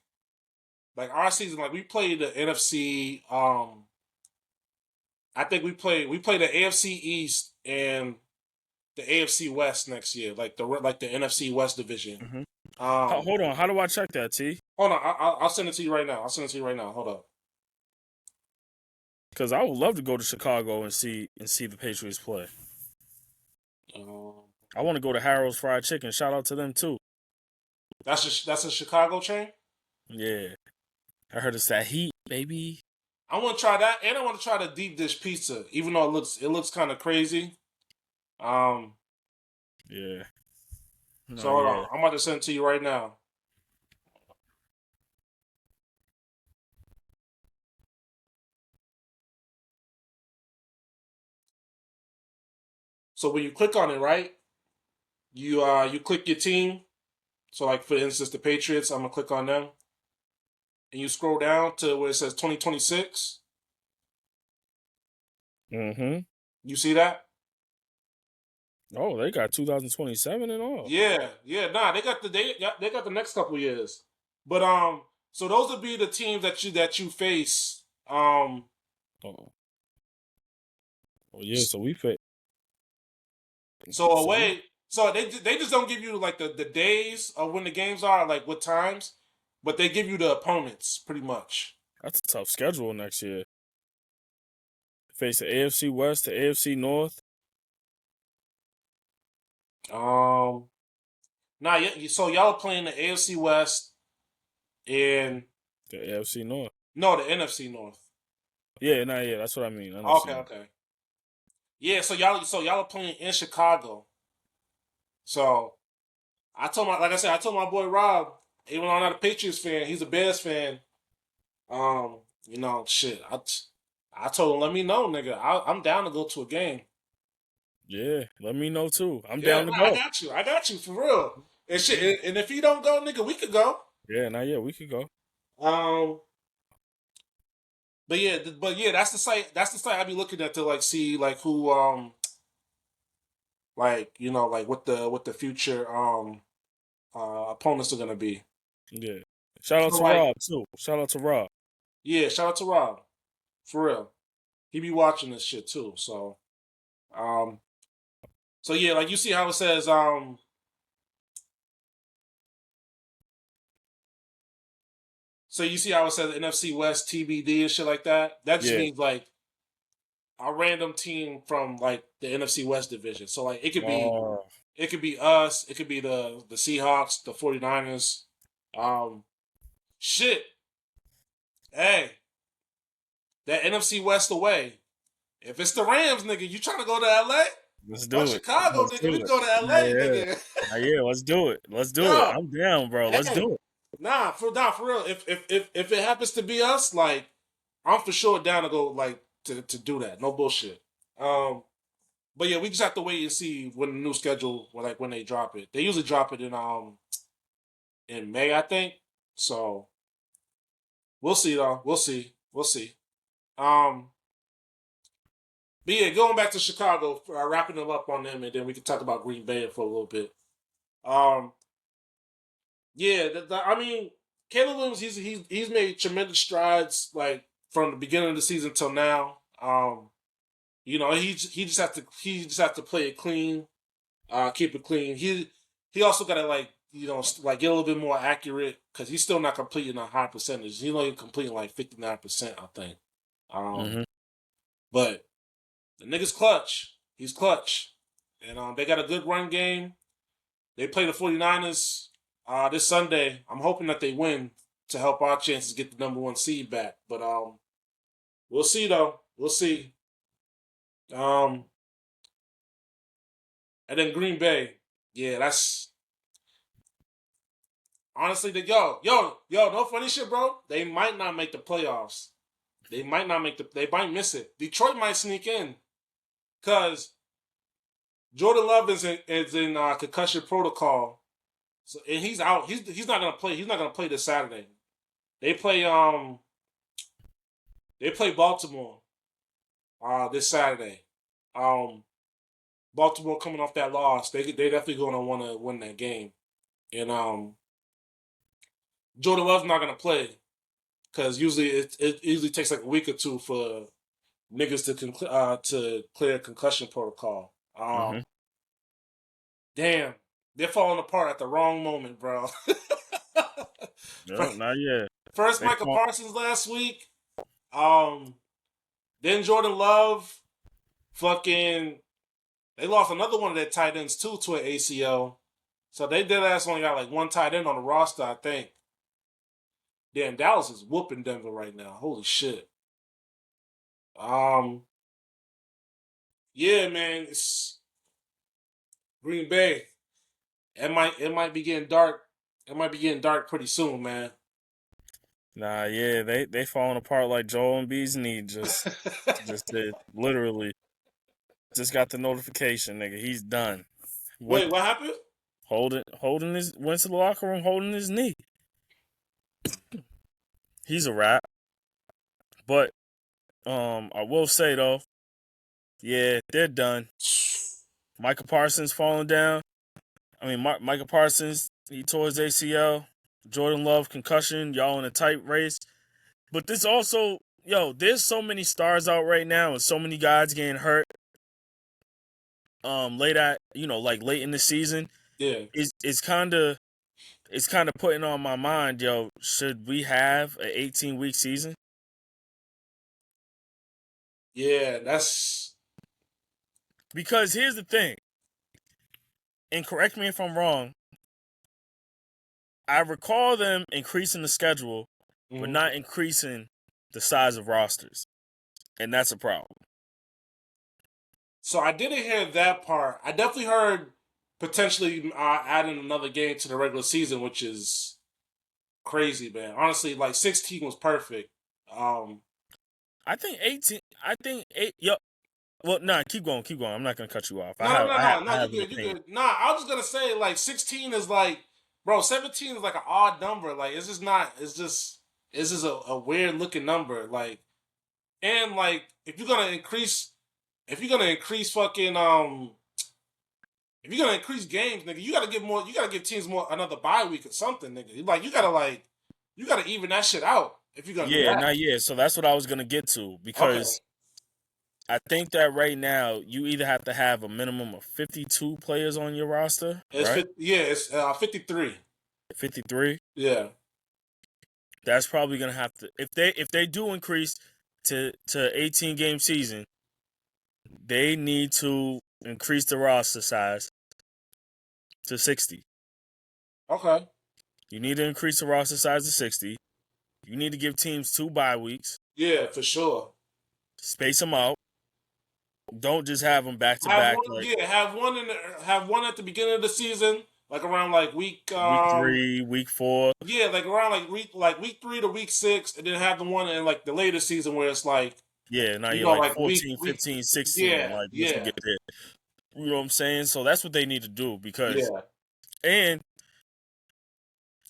our season, like we played the NFC. I think we play the AFC East and the AFC West next year. Like the NFC West division. hmm Um, hold on. How do I check that, T? hold on, I'll send it to you right now. I'll send it to you right now. Hold up. Because I would love to go to Chicago and see the Patriots play. Um, I want to go to Harold's Fried Chicken. Shout out to them too. that's a Chicago chain. Yeah, I heard it's that heat, baby. I want to try that, and I want to try the deep dish pizza, even though it looks kind of crazy. Um, Yeah. so No, hold yeah. on, I'm about to send it to you right now. So when you click on it, right, you click your team. So like for instance, the Patriots, I'm gonna click on them, and you scroll down to where it says 2026. Mm-hmm. You see that? Oh, they got 2027 and all. Yeah, yeah. Nah, they got the next couple years, but so those would be the teams that you face. Oh, oh yeah. So we fit. So So we, away, so they just don't give you like the days of when the games are, like what times, but they give you the opponents pretty much. that's a tough schedule next year. Face the AFC West, the AFC North, Um, so y'all are playing the AFC West and the AFC North. no, the NFC North. Yeah, nah, yeah. That's what I mean. NFC Okay, North. okay. Yeah, so y'all are playing in Chicago. So like I said, I told my boy Rob, even though I'm not a Patriots fan, he's a Bears fan. Shit. I told him, let me know, nigga. I'm down to go to a game. Yeah, let me know too. I'm Yeah, down to nah, I go. got you. I got you for real. And shit. Yeah, And if he don't go, nigga, we could go. yeah, now yeah, we could go. Um, but yeah, that's the site. That's the site I be looking at to like see like who like like what the future opponents are gonna be. Yeah. Shout out So to like Rob too. Shout out to Rob. yeah, shout out to Rob for real. He be watching this shit too. Um, so yeah, like you see how it says so you see how it says NFC West TBD and shit like that. That just Yeah. means like a random team from like the NFC West division. So like Oh, it could be us, it could be the Seahawks, the 49ers. Um shit. Hey, that NFC West away. If it's the Rams, nigga, you trying to go to LA? let's Or do it. Chicago, Let's nigga, we do can it. go to Nah, LA, yeah. nigga. Nah, yeah, let's do it. Let's do it. Yo, I'm down, bro. Let's hey, do it. for real. If it happens to be us, like I'm for sure down to go like to do that. No bullshit. Um, but yeah, we just have to wait and see when the new schedule, like when they drop it. They usually drop it in May, I think. So we'll see though. We'll see. We'll see. Um, but yeah, going back to Chicago, wrapping them up on them, and then we can talk about Green Bay for a little bit. Um, yeah, I mean, Caleb Williams, he's made tremendous strides like from the beginning of the season till now. He just has to play it clean, keep it clean. He also got to like like get a little bit more accurate because he's still not completing a high percentage. He's only completing like 59%, I think. Um, Mm-hmm. but the nigga's clutch. He's clutch, and they got a good run game. They play the 49ers this Sunday. I'm hoping that they win to help our chances get the number one seed back. But we'll see though. We'll see. Um, and then Green Bay. Yeah, that's honestly the yo. No funny shit, bro. They might not make the playoffs. They might not make the. They might miss it. Detroit might sneak in because Jordan Love is in concussion protocol. So and he's out. He's not gonna play. He's not gonna play this Saturday. They play they play Baltimore this Saturday. Um, Baltimore coming off that loss, they definitely gonna want to win that game. And Jordan Love's not gonna play because usually it usually takes like a week or two for niggas to clear concussion protocol. Mm-hmm. Damn, they're falling apart at the wrong moment, bro. Yeah, not yet. First They Michael fought. Parsons last week. Um, then Jordan Love. Fucking, they lost another one of their tight ends too to an ACL. So they did ass only got like one tight end on the roster, I think. Damn, Dallas is whooping Denver right now. Holy shit. Um, yeah, man, it's Green Bay. It might be getting dark. It might be getting dark pretty soon, man. Nah, yeah, they falling apart like Joel Embiid's knee. Just did literally. Just got the notification, nigga. He's done. Wait, Went what happened? holding his went to the locker room holding his knee. He's a wrap. But I will say though, yeah, they're done. Micah Parsons falling down. I mean, Micah Parsons, he tore his ACL. Jordan Love concussion. Y'all in a tight race. But this also, there's so many stars out right now, and so many guys getting hurt. Late in the season, Yeah, it's kind of putting on my mind, should we have an 18-week season? yeah, that's Because here's the thing, and correct me if I'm wrong, I recall them increasing the schedule, but mhm. not increasing the size of rosters, and that's a problem. So I didn't hear that part. I definitely heard potentially adding another game to the regular season, which is crazy, man. Honestly, like 16 was perfect. I think 18. I think 8. Yo, well, nah, keep going. I'm not gonna cut you off. No, no, no, no. I You have an good, you opinion. good. Nah, I was just gonna say like 16 is like, bro, 17 is like an odd number. Like it's just not. It's just a weird looking number. Like and like if you're gonna increase fucking if you're gonna increase games, nigga, you gotta give more. You gotta give teams more another bye week or something, nigga. Like you gotta even that shit out if you're gonna do Yeah, that. not yet. So that's what I was gonna get to Okay, because I think that right now you either have to have a minimum of 52 players on your roster, right? it's 53. 53. Yeah. That's probably gonna have to if they do increase to 18 game season, they need to increase the roster size to 60. Okay. You need to increase the roster size to 60. You need to give teams 2 bye weeks, Yeah, for sure. space them out. Don't just have them back to Have back one, like yeah. Have one at the beginning of the season, like around like week week 3, week 4. yeah, like around like week 3 to week 6, and then have the one in like the later season where it's like Yeah, now you you're know like like 14, 15, 16. yeah Like once you yeah get there, you know what I'm saying. So that's what they need to do because, yeah. and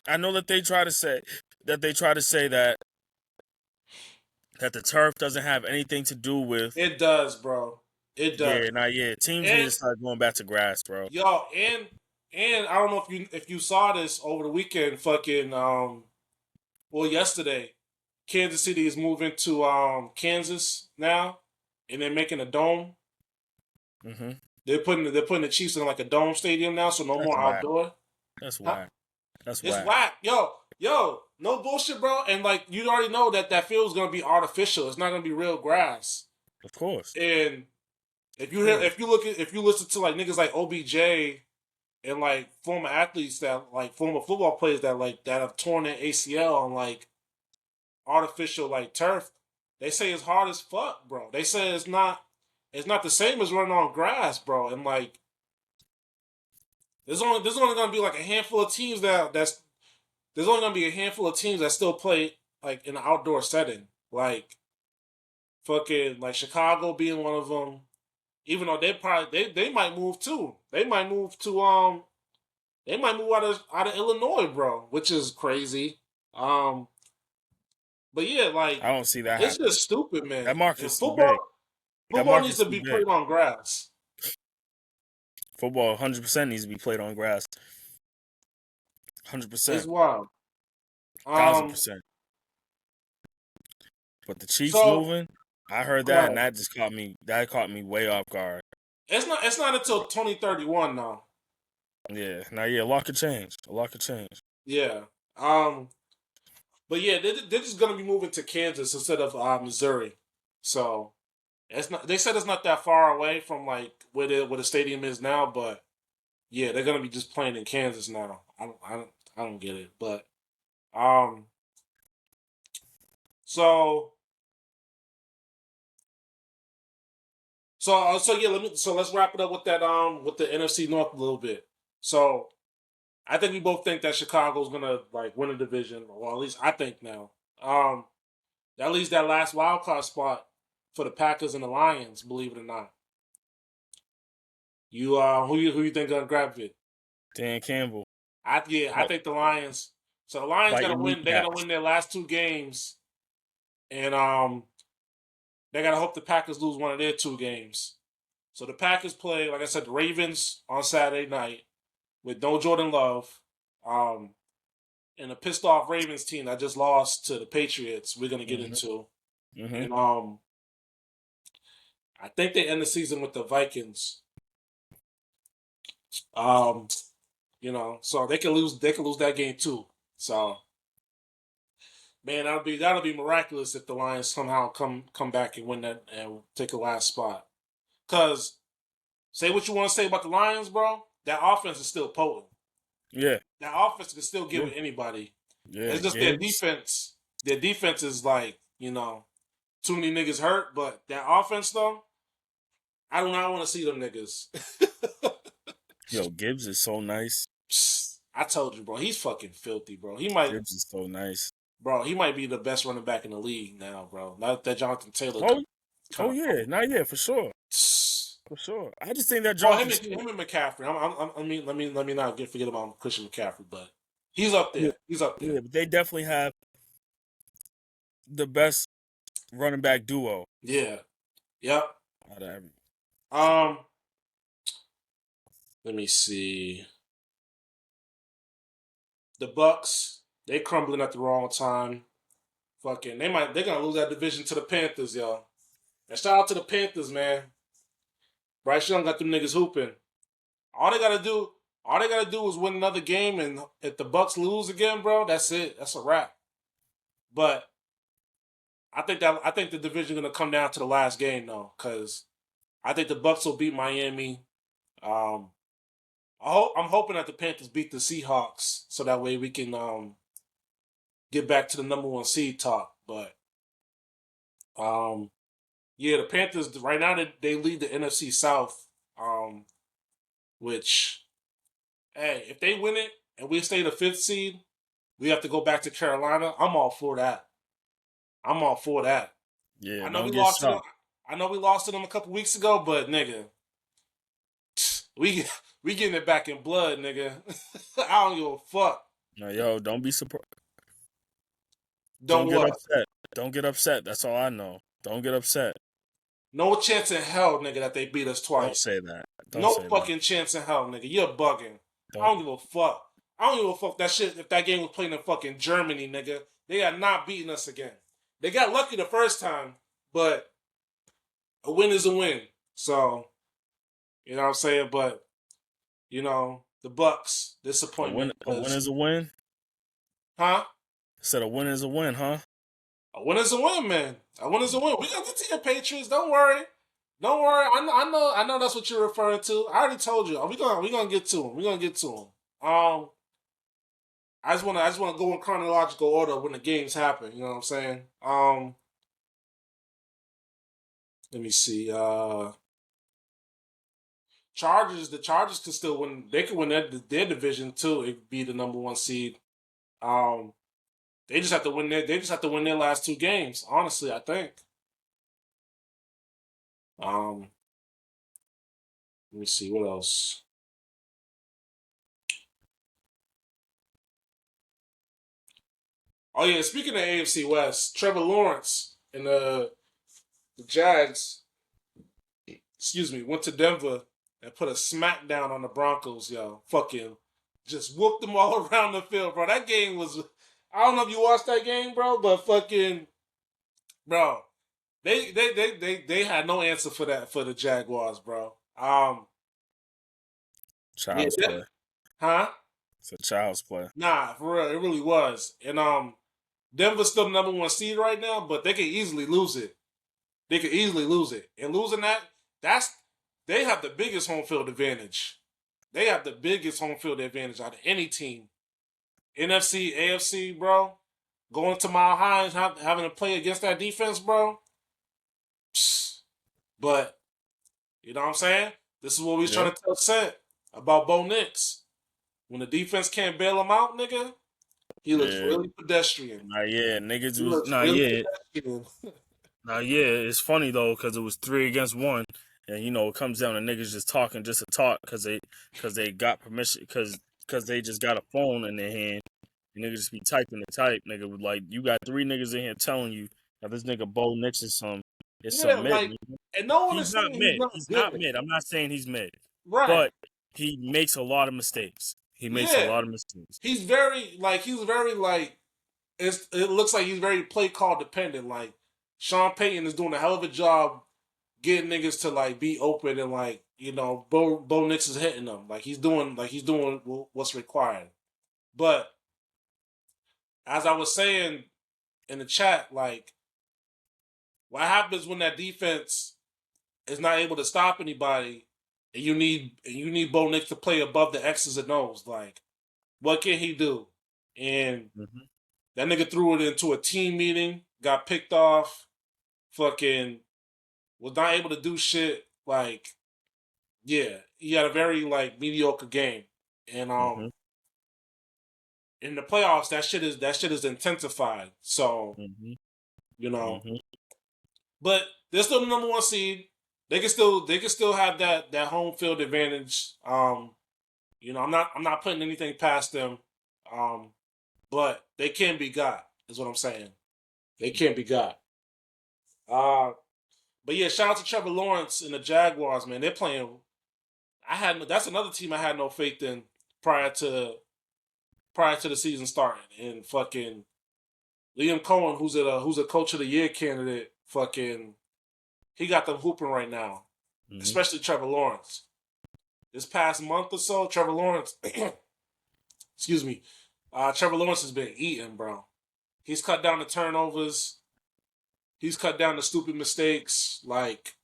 I know that they try to say that the turf doesn't have anything to do with. It does, bro. It does. Yeah, not yet. Teams need And to start going back to grass, bro. yo, and I don't know if you saw this over the weekend. Fucking well, yesterday, Kansas City is moving to Kansas now, and they're making a dome. Hmm. They're putting the Chiefs in like a dome stadium now, so no That's more whack. outdoor. That's Huh? whack. That's It's whack. whack, yo, no bullshit, bro. And like you already know that field is gonna be artificial. It's not gonna be real grass. Of course. And Of course. if you listen to like niggas like OBJ and like former athletes that like former football players that have torn their ACL on like artificial like turf, they say it's hard as fuck, bro. They say it's not the same as running on grass, bro. And like there's only gonna be like a handful of teams there's only gonna be a handful of teams that still play like in an outdoor setting, like fucking like Chicago being one of them. Even though they might move too. They might move out of Illinois, bro, which is crazy. Um, but yeah, like I don't see that it's happening. just stupid, man. That And market's too big. That football needs market's to too be big. played on grass. Football 100% needs to be played on grass. It's 100%. wild. Thousand Um, percent. But the Chiefs so moving, I heard go that and ahead. that just caught me. That caught me way off guard. It's not until 2031 now. Yeah. Now, yeah, a lot could change. A lot could change. Yeah. But yeah, they're just gonna be moving to Kansas instead of Missouri. So it's not. They said it's not that far away from like where the stadium is now, but yeah, they're gonna be just playing in Kansas now. I don't get it, but um, so so yeah, let's wrap it up with that with the NFC North a little bit. So I think we both think that Chicago's gonna like win a division, or at least I think now. Um, that leaves that last wild card spot for the Packers and the Lions. Believe it or not, who you think gonna grab it? Dan Campbell. I think the Lions. So the Lions gotta Fighting win. They gotta kneecaps. win their last two games, and they gotta hope the Packers lose one of their two games. So the Packers play, like I said, the Ravens on Saturday night with no Jordan Love, um, and a pissed off Ravens team that just lost to the Patriots. We're gonna get Hmm. into, Hmm. and I think they end the season with the Vikings. Um, so they can lose. They can lose that game too. So man, that'll be miraculous if the Lions somehow come back and win that and take a last spot. Cause say what you want to say about the Lions, bro. That offense is still potent. Yeah. That offense can still give Yeah. it anybody. Yeah. It's just their Gibbs. defense. Their defense is like too many niggas hurt. But that offense though, I do not want to see them niggas. Yo, Gibbs is so nice. I told you, bro. He's fucking filthy, bro. He might. Gibbs is so nice. bro, he might be the best running back in the league now, bro. Not that Jonathan Taylor Oh, kind oh of. yeah, not yet for sure, for sure. I just think that Oh, Jonathan. him and McCaffrey. Let me not forget about Christian McCaffrey, but he's up Yeah, there. He's up there. yeah, but they definitely have the best running back duo Yeah. Yep. out of every. So, Um. Let me see. The Bucks. They crumbling at the wrong time. Fucking. They're gonna lose that division to the Panthers, yo. And shout out to the Panthers, man. Bryce Young got them niggas hooping. All they gotta do. All they gotta do is win another game, and if the Bucks lose again, bro, that's it. That's a wrap. But I think the division gonna come down to the last game though, because I think the Bucks will beat Miami. Um, I'm hoping that the Panthers beat the Seahawks, so that way we can get back to the number one seed talk. But um, yeah, the Panthers right now they lead the NFC South. Which hey, if they win it and we stay the fifth seed, we have to go back to Carolina. I'm all for that. I'm all for that. yeah, I know we don't get lost to them. shocked. I know we lost to them a couple weeks ago, but nigga, we we getting it back in blood, nigga. I don't give a fuck. No, yo, don't be surprised. Don't Don't get what? upset. Don't get upset. That's all I know. Don't get upset. No chance in hell, nigga, that they beat us Don't twice. say that. Don't No say that. fucking chance in hell, nigga. You're bugging. I Don't. don't give a fuck. I don't give a fuck that shit if that game was played in fucking Germany, nigga. They are not beating us again. They got lucky the first time, but a win is a win. So, you know what I'm saying? But, the Bucks, disappointment A win because, is a win. huh? Said a win is a win, huh? A win is a win, man. A win is a win. We gonna get to your Patriots. Don't worry. Don't worry. I know that's what you're referring to. I already told you. We gonna get to them. We gonna get to them. I just wanna go in chronological order when the games happen. You know what I'm saying? Let me see. Chargers. The Chargers can still win. They can win their division too. It be the number one seed. Um, they just have to win their. They just have to win their last two games. Honestly, I think. Um, Let me see what else. Oh yeah, speaking of AFC West, Trevor Lawrence and the Jags, excuse me, went to Denver and put a smackdown on the Broncos, yo. Fucking just whooped them all around the field, bro. That game was I don't know if you watched that game, bro, but fucking bro, they had no answer for that for the Jaguars, bro. Yeah, Child's play. huh? It's a child's play. Nah, for real, it really was. And Denver's still the number one seed right now, but they could easily lose it. They could easily lose it. And losing that's they have the biggest home field advantage. They have the biggest home field advantage out of any team. NFC, AFC, bro. Going to Mile High and having to play against that defense, bro. Psst. But you know what I'm saying? This is what we was Yeah. trying to tell Set about Bo Nix. When the defense can't bail him out, nigga, he looks Yeah. really pedestrian. Nah, yeah. Niggas He was. looks Nah, really yeah. pedestrian. Now, yeah, it's funny though because it was 3-1, and it comes down to niggas just talking just to talk because they got permission because they just got a phone in their hand and niggas just be typing the type. Nigga, with like you got 3 niggas in here telling you that this nigga Bo Nix is Yeah, some mid. like, Nigga. and no one He's is not saying he's mid. not He's not good. mid. I'm not saying he's mid, Right. but he makes a lot of mistakes. He makes a Yeah. lot of mistakes. He's very like it looks like he's very play call dependent. Like Sean Payton is doing a hell of a job getting niggas to like be open and like, Bo Nix is hitting them. He's doing what's required. But as I was saying in the chat, like what happens when that defense is not able to stop anybody and you need Bo Nix to play above the X's and O's. Like, what can he do? And Mm-hmm. that nigga threw it into a team meeting, got picked off, fucking was not able to do shit. Like, yeah, he had a very like mediocre game. And Mm-hmm. in the playoffs, that shit is intensified. So Mm-hmm. you know, Mm-hmm. but they're still the number one seed. They can still have that home field advantage. I'm not putting anything past them. But they can be got. Is what I'm saying. They can be got. Uh, but yeah, shout out to Trevor Lawrence and the Jaguars, man. They're playing. That's another team I had no faith in prior to the season starting. And fucking Liam Cohen, who's a coach of the year candidate, fucking he got them hooping right now. Mm-hmm. Especially Trevor Lawrence. This past month or so, Trevor Lawrence, excuse me, Trevor Lawrence has been eating, bro. He's cut down the turnovers. He's cut down the stupid mistakes. Like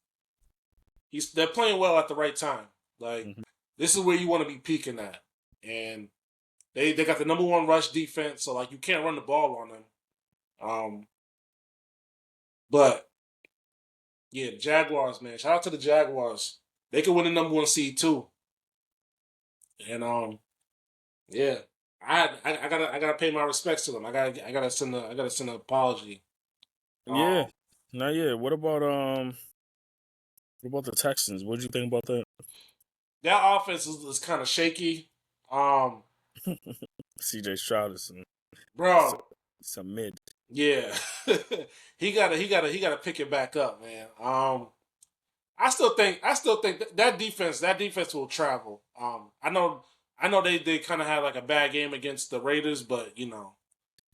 they're playing well at the right time. Like Mm-hmm. this is where you want to be peaking at, and they got the number one rush defense, so like you can't run the ball on them. But yeah, Jaguars, man. Shout out to the Jaguars. They could win the number one seed too. And yeah, I gotta pay my respects to them. I gotta send an apology. Yeah. Um, Not yet. What about the Texans? What do you think about that? their offense is kind of shaky. Um, CJ Stroud is bro, some mid. yeah, he gotta pick it back up, man. I still think that defense will travel. I know they kind of had like a bad game against the Raiders, but it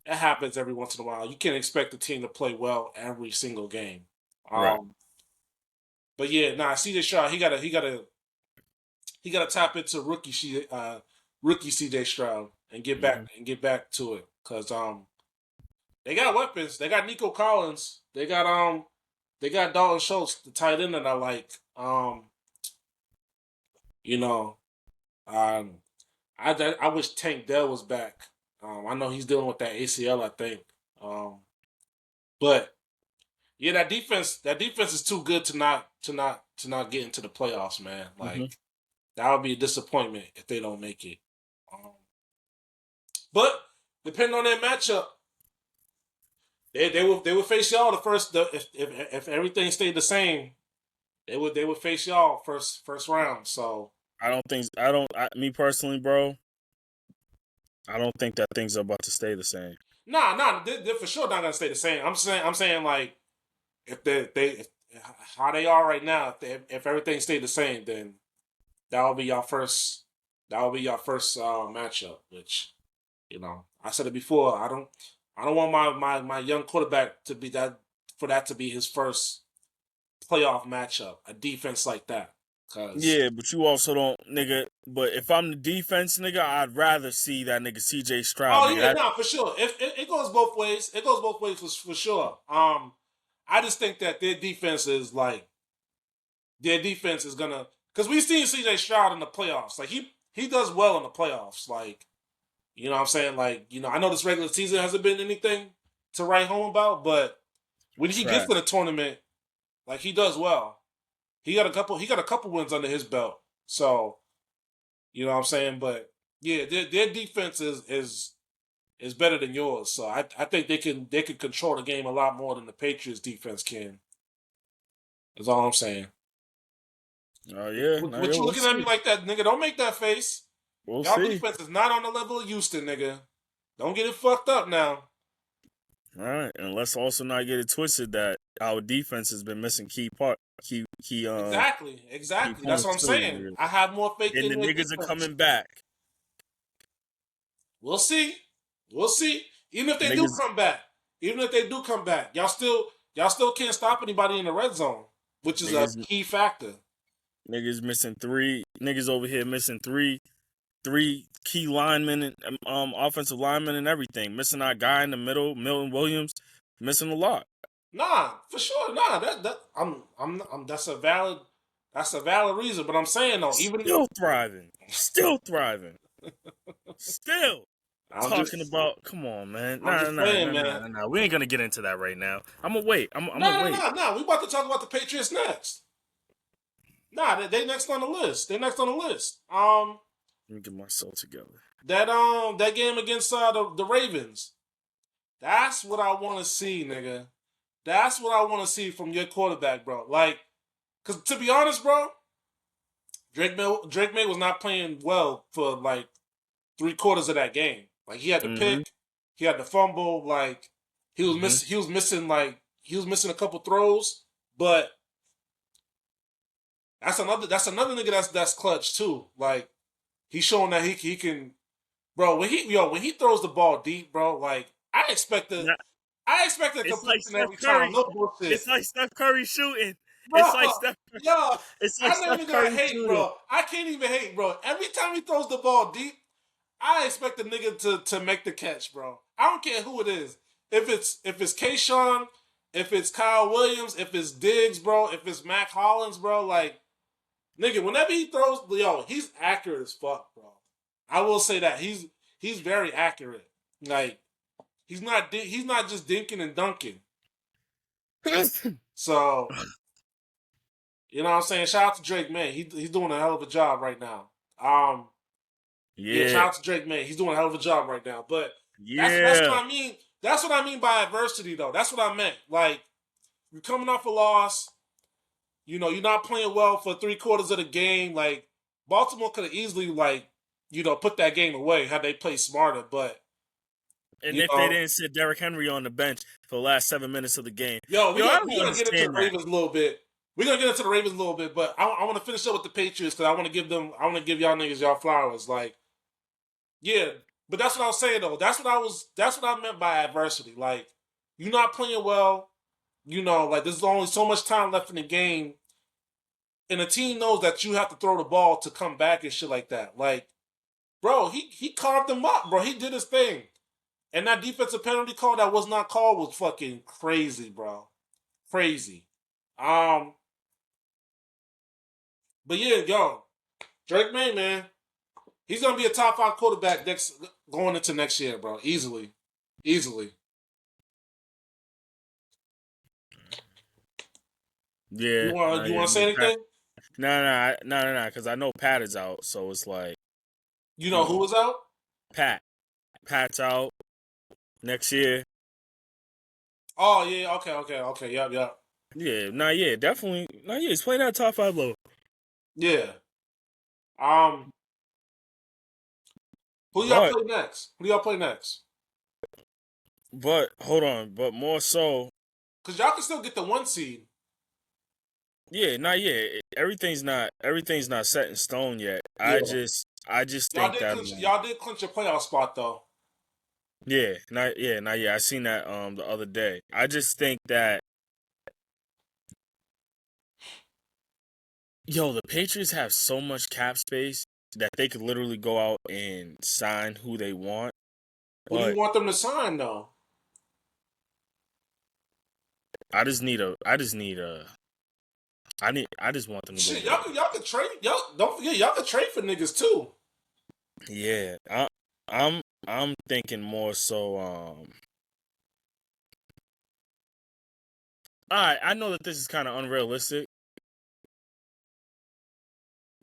happens every once in a while. You can't expect the team to play well every single game. Right. But yeah, CJ Stroud, he gotta tap into rookie CJ Stroud and get Mm-hmm. back to it because they got weapons. They got Nico Collins. They got Dalton Schultz, the tight end that I like. You know, um, I wish Tank Dell was back. I know he's dealing with that ACL, I think. But yeah, that defense is too good to not get into the playoffs, man. Mm-hmm. Like that would be a disappointment if they don't make it. Um, but depending on their matchup, they would face y'all if everything stayed the same. They would face y'all first round. So Me personally, bro, I don't think that things are about to stay the same. nah, they're for sure not gonna stay the same. I'm saying like if if how they are right now, if everything stayed the same, then that will be your first matchup. Which I said it before. I don't want my young quarterback to be that to be his first playoff matchup. A defense like that, because Yeah, but you also don't, nigga. But if I'm the defense, nigga, I'd rather see that nigga CJ Stroud, oh nigga. yeah, no, for sure. If it goes both ways, it goes both ways for sure. I just think that their defense is gonna because we've seen CJ Stroud in the playoffs. Like he does well in the playoffs. Like what I'm saying, like I know this regular season hasn't been anything to write home about, but when he gets Trash. to the tournament, like he does well. He got a couple wins under his belt. So what I'm saying, but yeah, their defense is better than yours. So I think they can control the game a lot more than the Patriots defense can. That's all I'm saying. Oh yeah, What, no, what yeah, you we'll looking at me see. like that, nigga? Don't make that face. We'll Y'all see. defense is not on the level of Houston, nigga. Don't get it fucked up now. All right, and let's also not get it twisted that our defense has been missing Exactly, key exactly. That's what points I'm too, saying. nigga. I have more faith And in the their niggas are defense. coming back. We'll see. We'll see. Even if they do Niggas, come back, y'all still can't stop anybody in the red zone, which is a niggas, key factor. niggas missing three. Niggas over here missing three key linemen and offensive linemen and everything. Missing our guy in the middle, Milton Williams, missing a lot. Nah, for sure. Nah, I'm that's a valid reason. But I'm saying though, even Still thriving. Still thriving. Still I'm talking just about. Come on, man. I'm Nah, just nah, saying, nah, man. nah, nah. We ain't gonna get into that right now. I'm gonna wait. I'm No, gonna no, wait. no, no. We about to talk about the Patriots next. Nah, they next on the list. They next on the list. Let me get myself together. that game against the Ravens. That's what I want to see, nigga. That's what I want to see from your quarterback, bro. Like, cause to be honest, bro, Drake May was not playing well for like 3 quarters of that game. Like he had the Mm-hmm. pick, he had the fumble, like Mm-hmm. he was missing a couple throws, but that's another nigga that's clutch too. Like he's showing that he can, bro. When he throws the ball deep, bro, like I expect a It's like completion Steph every time. Curry. No bullshit. It's like Steph Curry shooting. Bro, It's like Steph. yo, It's like I'm not Steph even gonna Curry hate, shooting. bro. I can't even hate, bro. Every time he throws the ball deep, I expect the nigga to make the catch, bro. I don't care who it is. If it's Kayshawn, if it's Kyle Williams, if it's Diggs, bro, if it's Mac Hollins, bro, like nigga, whenever he throws, yo, he's accurate as fuck, bro. I will say that he's very accurate. Like he's not just dinking and dunking. So you know what I'm saying? Shout out to Drake May. He's doing a hell of a job right now. Um, yeah, Yeah. shout out to Drake May. He's doing a hell of a job right now. But that's Yeah. what I mean. That's what I mean by adversity, though. That's what I meant. Like you're coming off a loss. You know, you're not playing well for 3 quarters of the game. Like Baltimore could have easily put that game away had they played smarter. But And you if they know, didn't sit Derrick Henry on the bench for the last 7 minutes of the game, yo, yo, I we don't gonna get into the understand that. Ravens a little bit. We're gonna get into the Ravens a little bit, but I want to finish up with the Patriots because I want to give y'all niggas y'all flowers. Like, yeah, but that's what I was saying though. That's what I meant by adversity. Like, you're not playing well. You know, like there's only so much time left in the game, and the team knows that you have to throw the ball to come back and shit like that. Like, bro, he carved them up, bro. He did his thing, and that defensive penalty call that was not called was fucking crazy, bro. Crazy. Um, but yeah, yo, Drake May, man, he's gonna be a top 5 quarterback going into next year, bro. Easily, easily. Yeah. No, You yeah. want to say No, Pat. anything? No. Because I know Pat is out, so it's like, You you know who know, was out? Pat. Pat's out next year. Oh yeah, okay. Yep. Yeah. Nah. Yeah. Definitely. Nah. Yeah. He's playing that top five level. Yeah. Um, who y'all But play next? Who y'all play next? hold on. But more so, Cause y'all can still get the 1 seed. yeah. Not yet. Everything's not set in stone yet. Yeah. I just think that Y'all did clinch your playoff spot though. not yet. I seen that the other day. I just think that, yo, the Patriots have so much cap space that they could literally go out and sign who they want. Who do you But want them to sign though? I just want them to go Shit, get a, y'all could trade. Y'all don't forget y'all could trade for niggas too. yeah. I'm thinking more so alright, I know that this is kind of unrealistic.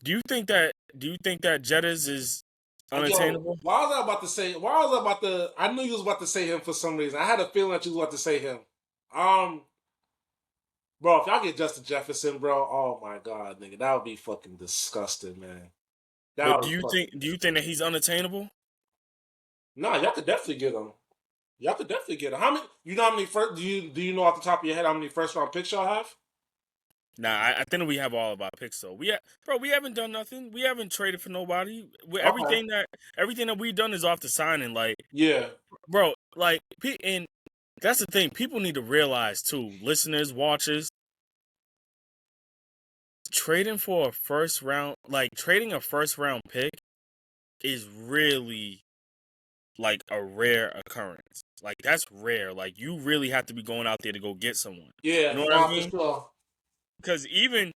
Do you think that Jettas is Yo, unattainable? why was I about to say? Why was I about to? I knew you was about to say him for some reason. I had a feeling that you was about to say him. Um, bro, if y'all get Justin Jefferson, bro, oh my god, nigga, that would be fucking disgusting, man. That But would be fucking. do you think that he's unattainable? Nah, y'all could definitely get him. Y'all could definitely get him. How many? You know how many first? Do you know off the top of your head how many first round picks y'all have? Nah, I think we have all of our picks though. Bro, we haven't done nothing. We haven't traded for nobody. Okay. Everything that we've done is off the signing. Like, Yeah. bro, like, and that's the thing. People need to realize too, listeners, watchers, trading for a first round, like trading a first round pick, is really like a rare occurrence. Like that's rare. Like you really have to be going out there to go get someone. You Yeah. know what I No, for mean? sure. Because even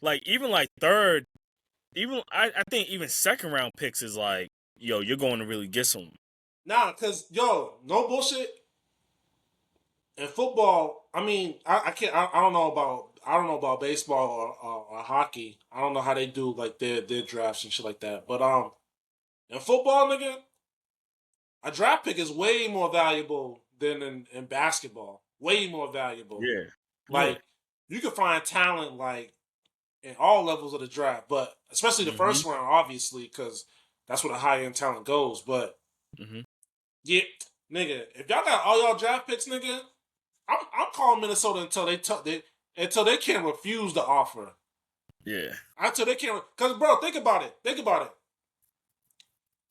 like third, I think even second round picks is like, yo, you're going to really get someone. Nah, cause yo, no bullshit. In football, I mean, I can't. I don't know about baseball or hockey. I don't know how they do like their drafts and shit like that. But In football, nigga, a draft pick is way more valuable than in basketball. Way more valuable. Yeah. Yeah. Like, you can find talent, like, in all levels of the draft, but especially the Mm-hmm. first round, obviously, because that's where the high end talent goes. But Mm-hmm. yeah, nigga, if y'all got all y'all draft picks, nigga, I'm calling Minnesota until they can't refuse the offer. Yeah. Until they can't, because bro, think about it. Think about it.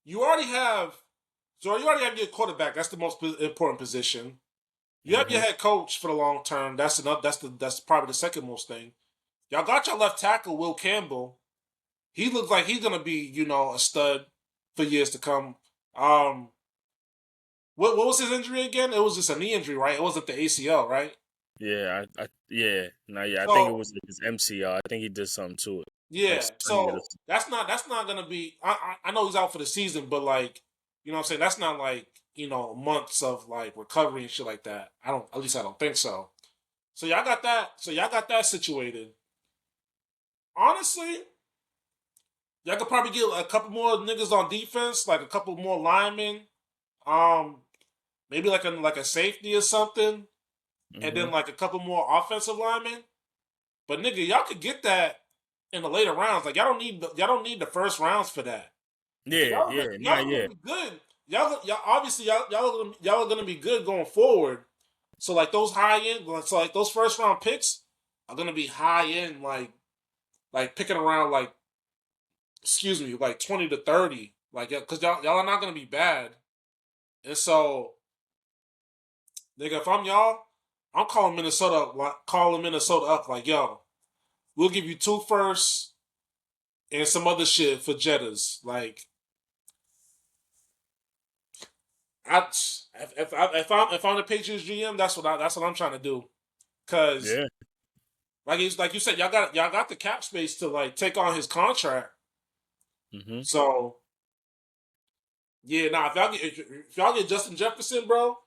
You already have, so you already have your quarterback. That's the most important position. You have your Mm-hmm. head coach for the long term. That's enough. That's probably the second most thing. Y'all got your left tackle, Will Campbell. He looks like he's gonna be, a stud for years to come. What was his injury again? It was just a knee injury, right? It wasn't the ACL, right? Yeah. Yeah. No, yeah. I think it So was like his MCL. I think he did something to it. Like yeah, study it. so that's not gonna be. I know he's out for the season, but like, what I'm saying, that's not like, months of like recovery and shit like that. I don't. At least I don't think so. So y'all got that. So y'all got that situated. Honestly, y'all could probably get a couple more niggas on defense, like a couple more linemen. Um, Maybe like a safety or something, and Mm-hmm. then like a couple more offensive linemen. But nigga, y'all could get that in the later rounds. Like y'all don't need the first rounds for that. Cause Yeah. Yeah. y'all Not are gonna yet. be good. Y'all obviously y'all are gonna be good going forward. So like those high end, so like those first round picks are gonna be high end, like picking around like, excuse me, like 20 to 30, like, because y'all are not gonna be bad. And so, nigga, if I'm y'all, I'm calling Minnesota up, like, yo, we'll give you two firsts and some other shit for Jettas. Like, if I'm the Patriots GM, that's what I'm trying to do. Cause Yeah. like you said, y'all got the cap space to like take on his contract. Mm-hmm. So yeah, nah, if y'all get Justin Jefferson, bro,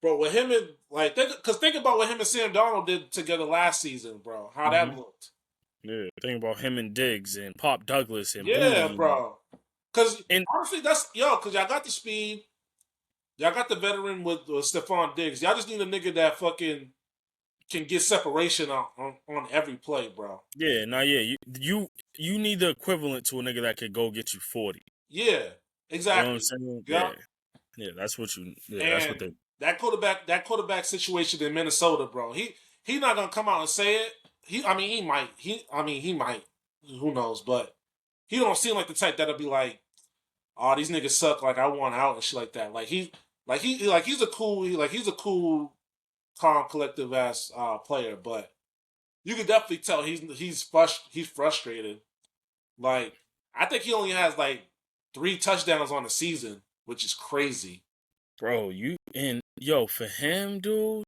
with him and like, think about what him and Sam Darnold did together last season, bro. How Mm-hmm. that looked. Yeah. Think about him and Diggs and Pop Douglas and Yeah, Mooney bro. Cause and honestly, cause y'all got the speed, y'all got the veteran with Stephon Diggs. Y'all just need a nigga that fucking can get separation on every play, bro. yeah. Nah. Yeah. You need the equivalent to a nigga that could go get you 40. Yeah, You know what I'm exactly. saying? Yep. Yeah. Yeah. That's what you. Yeah. That's what And they. that quarterback situation in Minnesota, bro. He not gonna come out and say it. He might. He might. Who knows? But he don't seem like the type that'll be like, oh, these niggas suck. Like, I want out and shit like that. He's a cool, calm, collective ass player. But you can definitely tell he's frustrated. Like, I think he only has like 3 touchdowns on the season, which is crazy. Bro, for him, dude,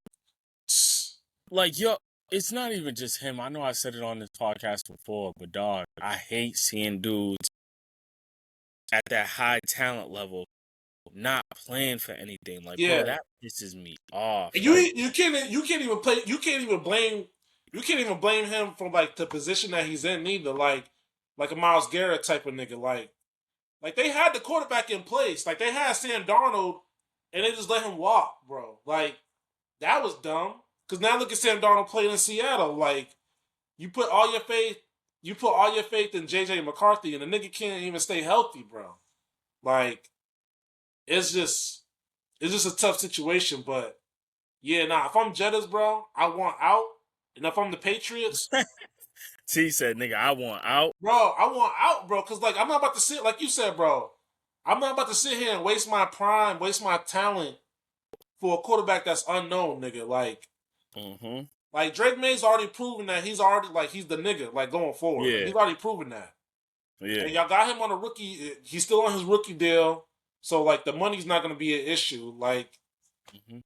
like yo, it's not even just him. I know I said it on this podcast before, but dog, I hate seeing dudes at that high talent level not playing for anything. Like, bro, Yeah, that pisses me off. and you Like, you can't even play. You can't even blame him for like the position that he's in either. Like a Miles Garrett type of nigga. Like they had the quarterback in place. Like they had Sam Darnold, and they just let him walk, bro. Like that was dumb. Because now look at Sam Darnold playing in Seattle. Like you put all your faith, you put all your faith in JJ McCarthy, and the nigga can't even stay healthy, bro. Like it's just it's just a tough situation. But yeah, nah. If I'm Jettas, bro, I want out. And if I'm the Patriots, T said, nigga, I want out. bro, I want out, bro. Because like I'm not about to sit like you said, bro. I'm not about to sit here and waste my prime, waste my talent for a quarterback that's unknown, nigga. Mm-hmm. Like Drake May's already proven that he's the nigga, like going forward. Like Yeah, he's already proven that. And yeah. y'all got him on a rookie. He's still on his rookie deal, so like the money's not gonna be an issue. Like, Hmm.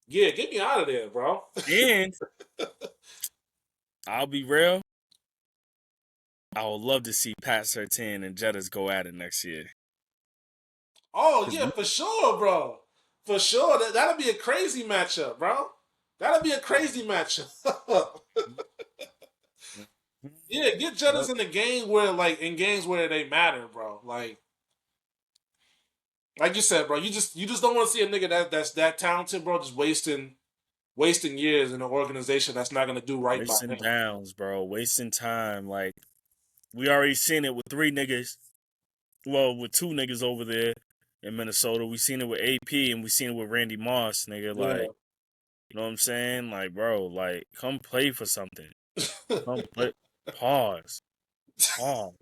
yeah, get me out of there, bro. And I'll be real. I would love to see Pat Surtain and Jettas go at it next year. Oh Cause yeah, for sure, bro. For sure, that'll be a crazy matchup, bro. That'll be a crazy matchup. Yeah, get Jettas Yep. in the game in games where they matter, bro. Like, like you said, bro, you just don't want to see a nigga that's that talented, bro, just wasting years in an organization that's not gonna do right by Wasting him. downs, bro. Wasting time. Like, we already seen it with 3 niggas. Well, with 2 niggas over there in Minnesota. We seen it with AP and we seen it with Randy Moss, nigga. Yeah. Like, you know what I'm saying? Like, bro, like, come play for something. Come play. Pause. Pause.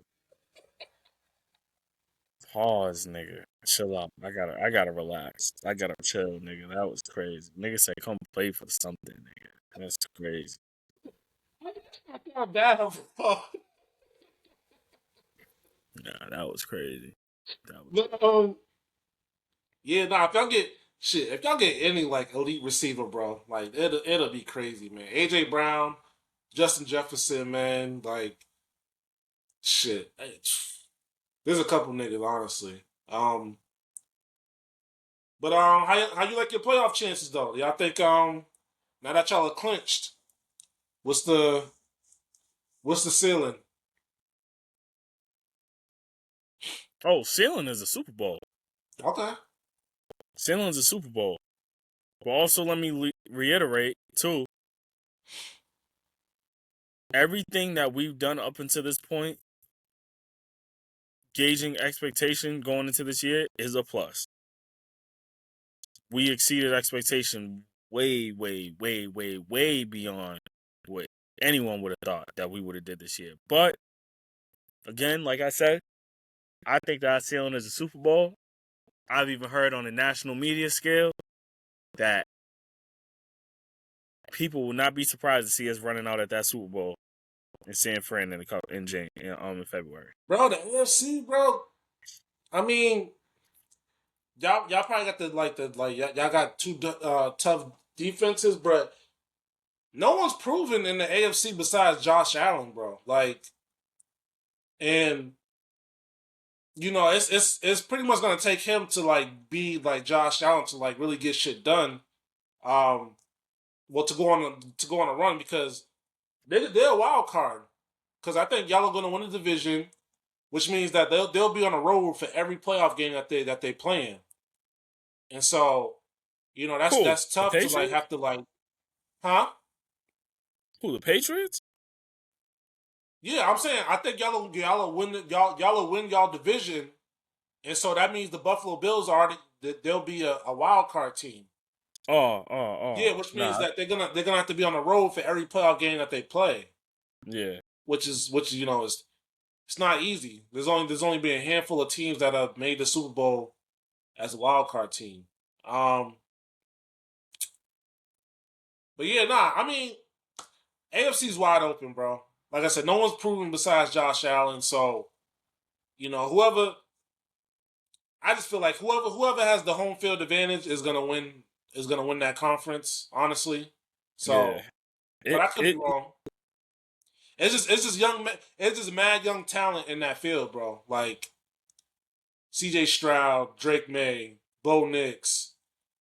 Pause, nigga. Chill out. I gotta relax. I gotta chill, nigga. That was crazy. Nigga said come play for something, nigga. That's crazy. I felt bad, bro. Nah, that was crazy. That was But yeah, nah. If y'all get any like elite receiver, bro, like it'll be crazy, man. AJ Brown, Justin Jefferson, man, like shit. There's a couple niggas, honestly. But how you like your playoff chances though? Y'all think now that y'all are clinched, what's the ceiling? Oh, ceiling is a Super Bowl. Okay. Ceiling is a Super Bowl. But also, let me reiterate too. Everything that we've done up until this point, gauging expectation going into this year, is a plus. We exceeded expectation way, way, way, way, way beyond what anyone would have thought that we would have did this year. But again, like I said, I think that our ceiling is a Super Bowl. I've even heard on a national media scale that people will not be surprised to see us running out at that Super Bowl in San Fran in February. Bro, the AFC, bro. I mean, y'all probably got y'all got two tough defenses, but no one's proven in the AFC besides Josh Allen, bro. Like, and you know, it's pretty much gonna take him to like be like Josh Allen to like really get shit done. Well, to go on a run because they're a wild card. Because I think y'all are gonna win the division, which means that they'll be on a road for every playoff game that they play in. And so, you know, Cool. that's The tough to like Patriots? have to like, huh? Who, the Patriots? Yeah, I'm saying I think y'all will win y'all division, and so that means the Buffalo Bills they'll be a wild card team. Oh. Yeah, which means Nah, that they're gonna have to be on the road for every playoff game that they play, yeah. which you know is it's not easy. There's only been a handful of teams that have made the Super Bowl as a wild card team. Um, but yeah, nah. I mean, AFC's wide open, bro. Like I said, no one's proven besides Josh Allen. So you know, I just feel like whoever has the home field advantage is gonna win that conference. Honestly, Yeah. so but It I could be it wrong. It's just mad young talent in that field, bro. Like C.J. Stroud, Drake May, Bo Nix,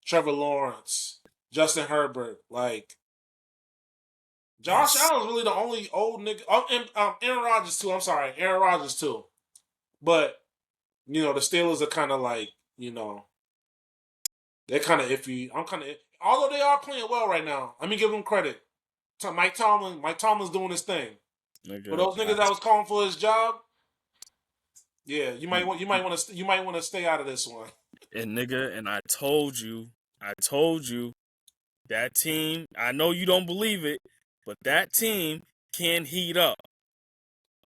Trevor Lawrence, Justin Herbert. Like Josh it's Allen's really the only old nigga. Oh, and Aaron Rodgers too. I'm sorry, Aaron Rodgers too. But you know the Steelers are kind of like they're kind of iffy. I'm kind of although they are playing well right now. Let me give them credit. Mike Tomlin's doing his thing. For nigga. those niggas that was calling for his job, yeah, you might want to stay out of this one. And nigga, and I told you that team. I know you don't believe it, but that team can heat up.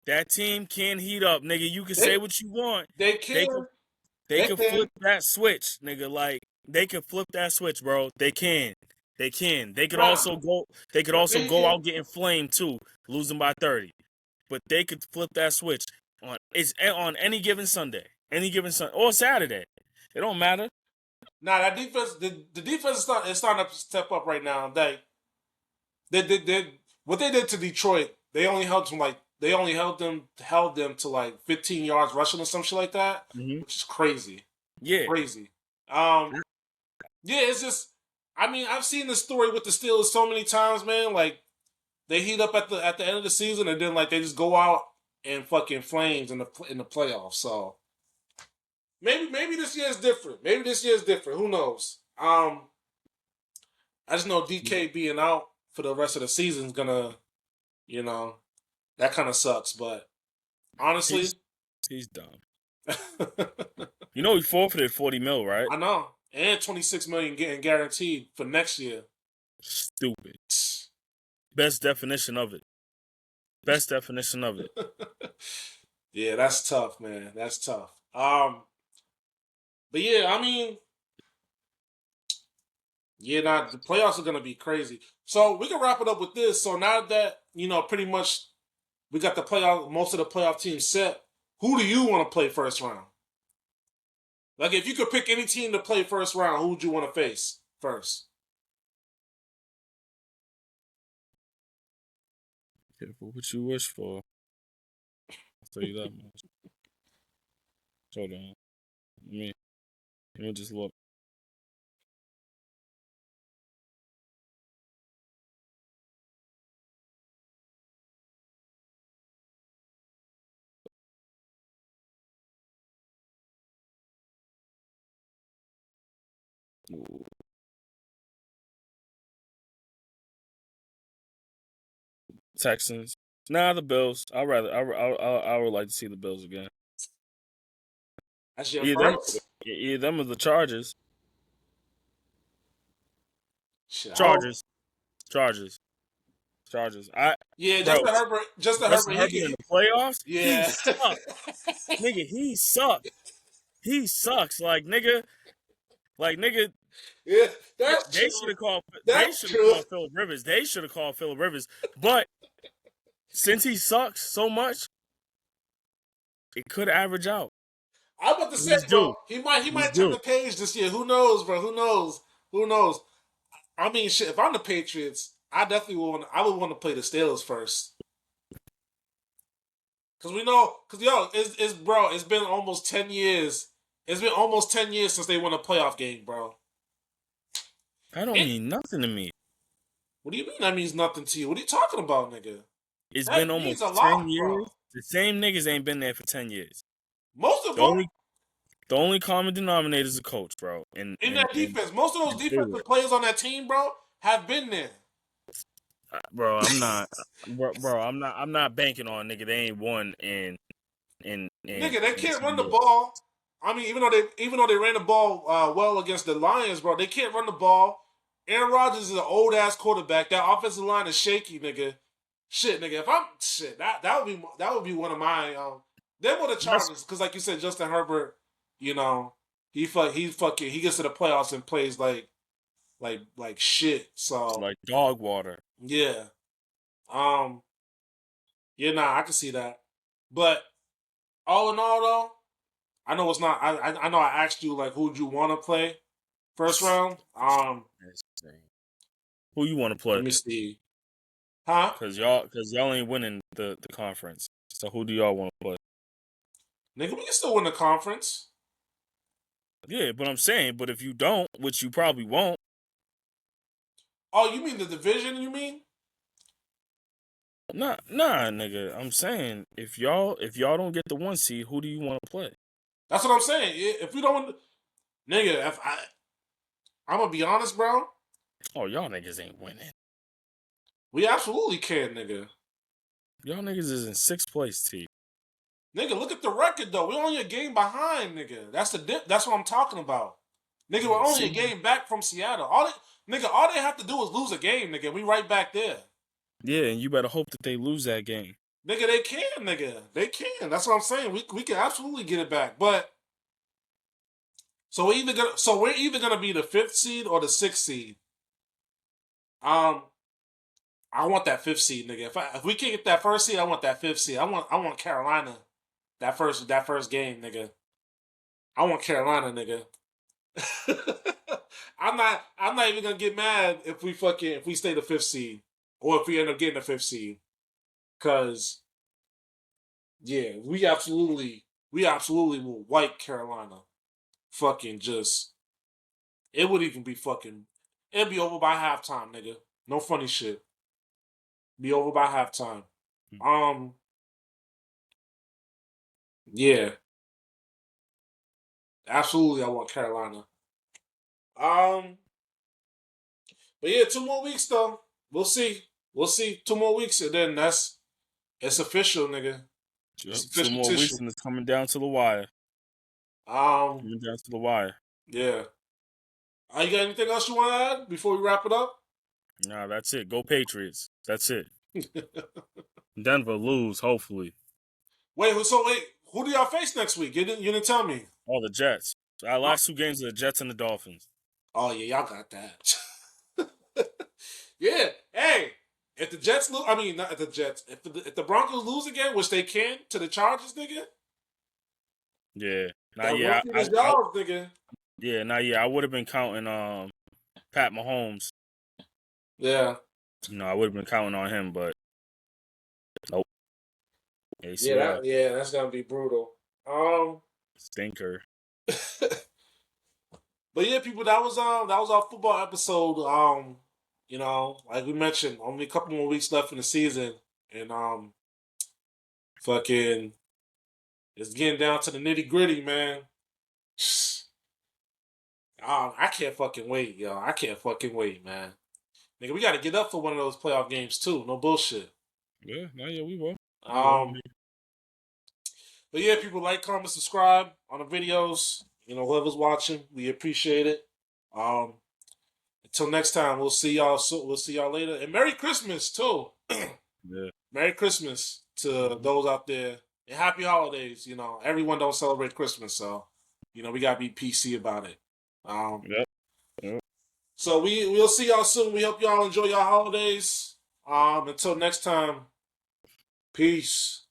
That team can heat up, nigga. You can say They what you want. they They could can they they could can flip that switch, nigga. Like they could flip that switch, bro. They can. They can. nah They could also they go can out getting flamed too, losing by 30. But they could flip that switch on any given Sunday, or Saturday. It don't matter. nah that defense the defense is starting to step up right now. They what they did to Detroit. They only held them to like 15 yards rushing or some shit like that, Hmm. which is crazy, Yeah, crazy. Um, yeah, it's just. I mean, I've seen this story with the Steelers so many times, man. Like they heat up at the end of the season, and then like they just go out and fucking flames in the playoffs. So maybe this year is different. Maybe this year is different. Who knows? I just know DK being out for the rest of the season is gonna, you know, that kind of sucks. But honestly, He's dumb. You know he forfeited $40 million, right? I know, and 26 million getting guaranteed for next year. Stupid. Best definition of it. Best definition of it. Yeah, that's tough, man. That's tough. But yeah, I mean, yeah, now the playoffs are gonna be crazy. So we can wrap it up with this. So now that pretty much we got most of the playoff teams set. Who do you want to play first round? Like, if you could pick any team to play first round, who would you want to face first? Careful what you wish for. I'll tell you that much. Hold on. Let me just look. Texans. Nah, the Bills. I would like to see the Bills again. That's your Either first? them or the Chargers. Shit, Chargers. I yeah, bro, Justin Justin Herbert, Herbert in the playoffs. He yeah. sucks, nigga. He sucks. He sucks. Nigga. Yeah, that's They true. should have called. They That's should have true. called Phillip Rivers. They should have called Phillip Rivers. But since he sucks so much, it could average out. I'm about to say, He's bro, due. he He's might turn due. the page this year. Who knows, bro? Who knows? Who knows? I mean, shit. If I'm the Patriots, I definitely would want to play the Steelers first. Cause it's been almost 10 years. It's been almost 10 years since they won a playoff game, bro. That don't mean nothing to me. What do you mean that means nothing to you? What are you talking about, nigga? It's been That means almost a 10 lot, bro. years. The same niggas ain't been there for 10 years. Most of The them only the only common denominator is the coach, bro. in that defense, most of those do defensive it. players on that team, bro, have been there. Bro, I'm not bro, I'm not banking on nigga they ain't won Nigga, they in can't 10 run the years. ball. I mean, even though they ran the ball well against the Lions, bro, they can't run the ball. Aaron Rodgers is an old ass quarterback. That offensive line is shaky, nigga. Shit, nigga. If I'm shit, that would be one of my them were the That's Chargers because, like you said, Justin Herbert, you know, he gets to the playoffs and plays like shit. So like dog water. yeah, um, yeah, nah, I can see that. But all in all, though, I know it's not. I know I asked you like who'd you want to play first round. Who you want to play? Let me see. Huh? Cause y'all ain't winning the conference. So who do y'all want to play? Nigga, we can still win the conference. Yeah, but I'm saying, but if you don't, which you probably won't, Oh, you mean the division? You mean? nah, nigga. I'm saying if y'all don't get the 1 seed, who do you want to play? That's what I'm saying. If we don't, nigga, I'm gonna be honest, bro. Oh, y'all niggas ain't winning. We absolutely can, nigga. Y'all niggas is in 6th place, T. Nigga, look at the record though. We're only a game behind, nigga. That's what I'm talking about. Nigga, we're Yeah, only a see? game back from Seattle. All they have to do is lose a game, nigga. We right back there. Yeah, and you better hope that they lose that game. Nigga, they can, nigga. They can. That's what I'm saying. We can absolutely get it back. But we're either gonna be the 5th seed or the 6th seed. I want that 5th seed, nigga. If we can't get that 1st seed, I want that 5th seed. I want Carolina that first game, nigga. I want Carolina, nigga. I'm not even gonna get mad if we stay the 5th seed or if we end up getting the 5th seed. Cause yeah, we absolutely will wipe Carolina. Fucking just it would even be fucking it'd be over by halftime, nigga. No funny shit. Be over by halftime. Yeah. Absolutely, I want Carolina. But yeah, 2 more weeks though. We'll see. We'll see. 2 more weeks, and then it's official, nigga. Yep. It's Two official more tissue. weeks and it's coming down to the wire. Um, Coming down to the wire. yeah. You got anything else you want to add before we wrap it up? Nah, that's it. Go Patriots. That's it. Denver lose, hopefully. Wait, who do y'all face next week? You didn't tell me. Oh, the Jets. Our Oh, last 2 games are the Jets and the Dolphins. oh yeah, y'all got that. Yeah. Hey, if the Jets lose, I mean not if the Jets. If the Broncos lose again, which they can to the Chargers, nigga, Yeah. Nah, that yeah. rookie is y'all, nigga. I would have been counting Pat Mahomes. Yeah. I would have been counting on him, but nope. ACL. Yeah, that's gonna be brutal. Stinker. But yeah, people, that was our football episode. Like we mentioned, only a couple more weeks left in the season, and fucking, it's getting down to the nitty gritty, man. I can't fucking wait, yo. I can't fucking wait, man. Nigga, we got to get up for one of those playoff games too. No bullshit. Yeah, we will. Um, but yeah, people like, comment, subscribe on the videos. Whoever's watching, we appreciate it. Um, until next time, we'll see y'all. We'll see y'all later, and Merry Christmas too. Yeah. Merry Christmas to those out there, and Happy Holidays. Everyone don't celebrate Christmas, so we gotta be PC about it. Yep. Yep. So we'll see y'all soon. We hope y'all enjoy your holidays. Until next time, peace.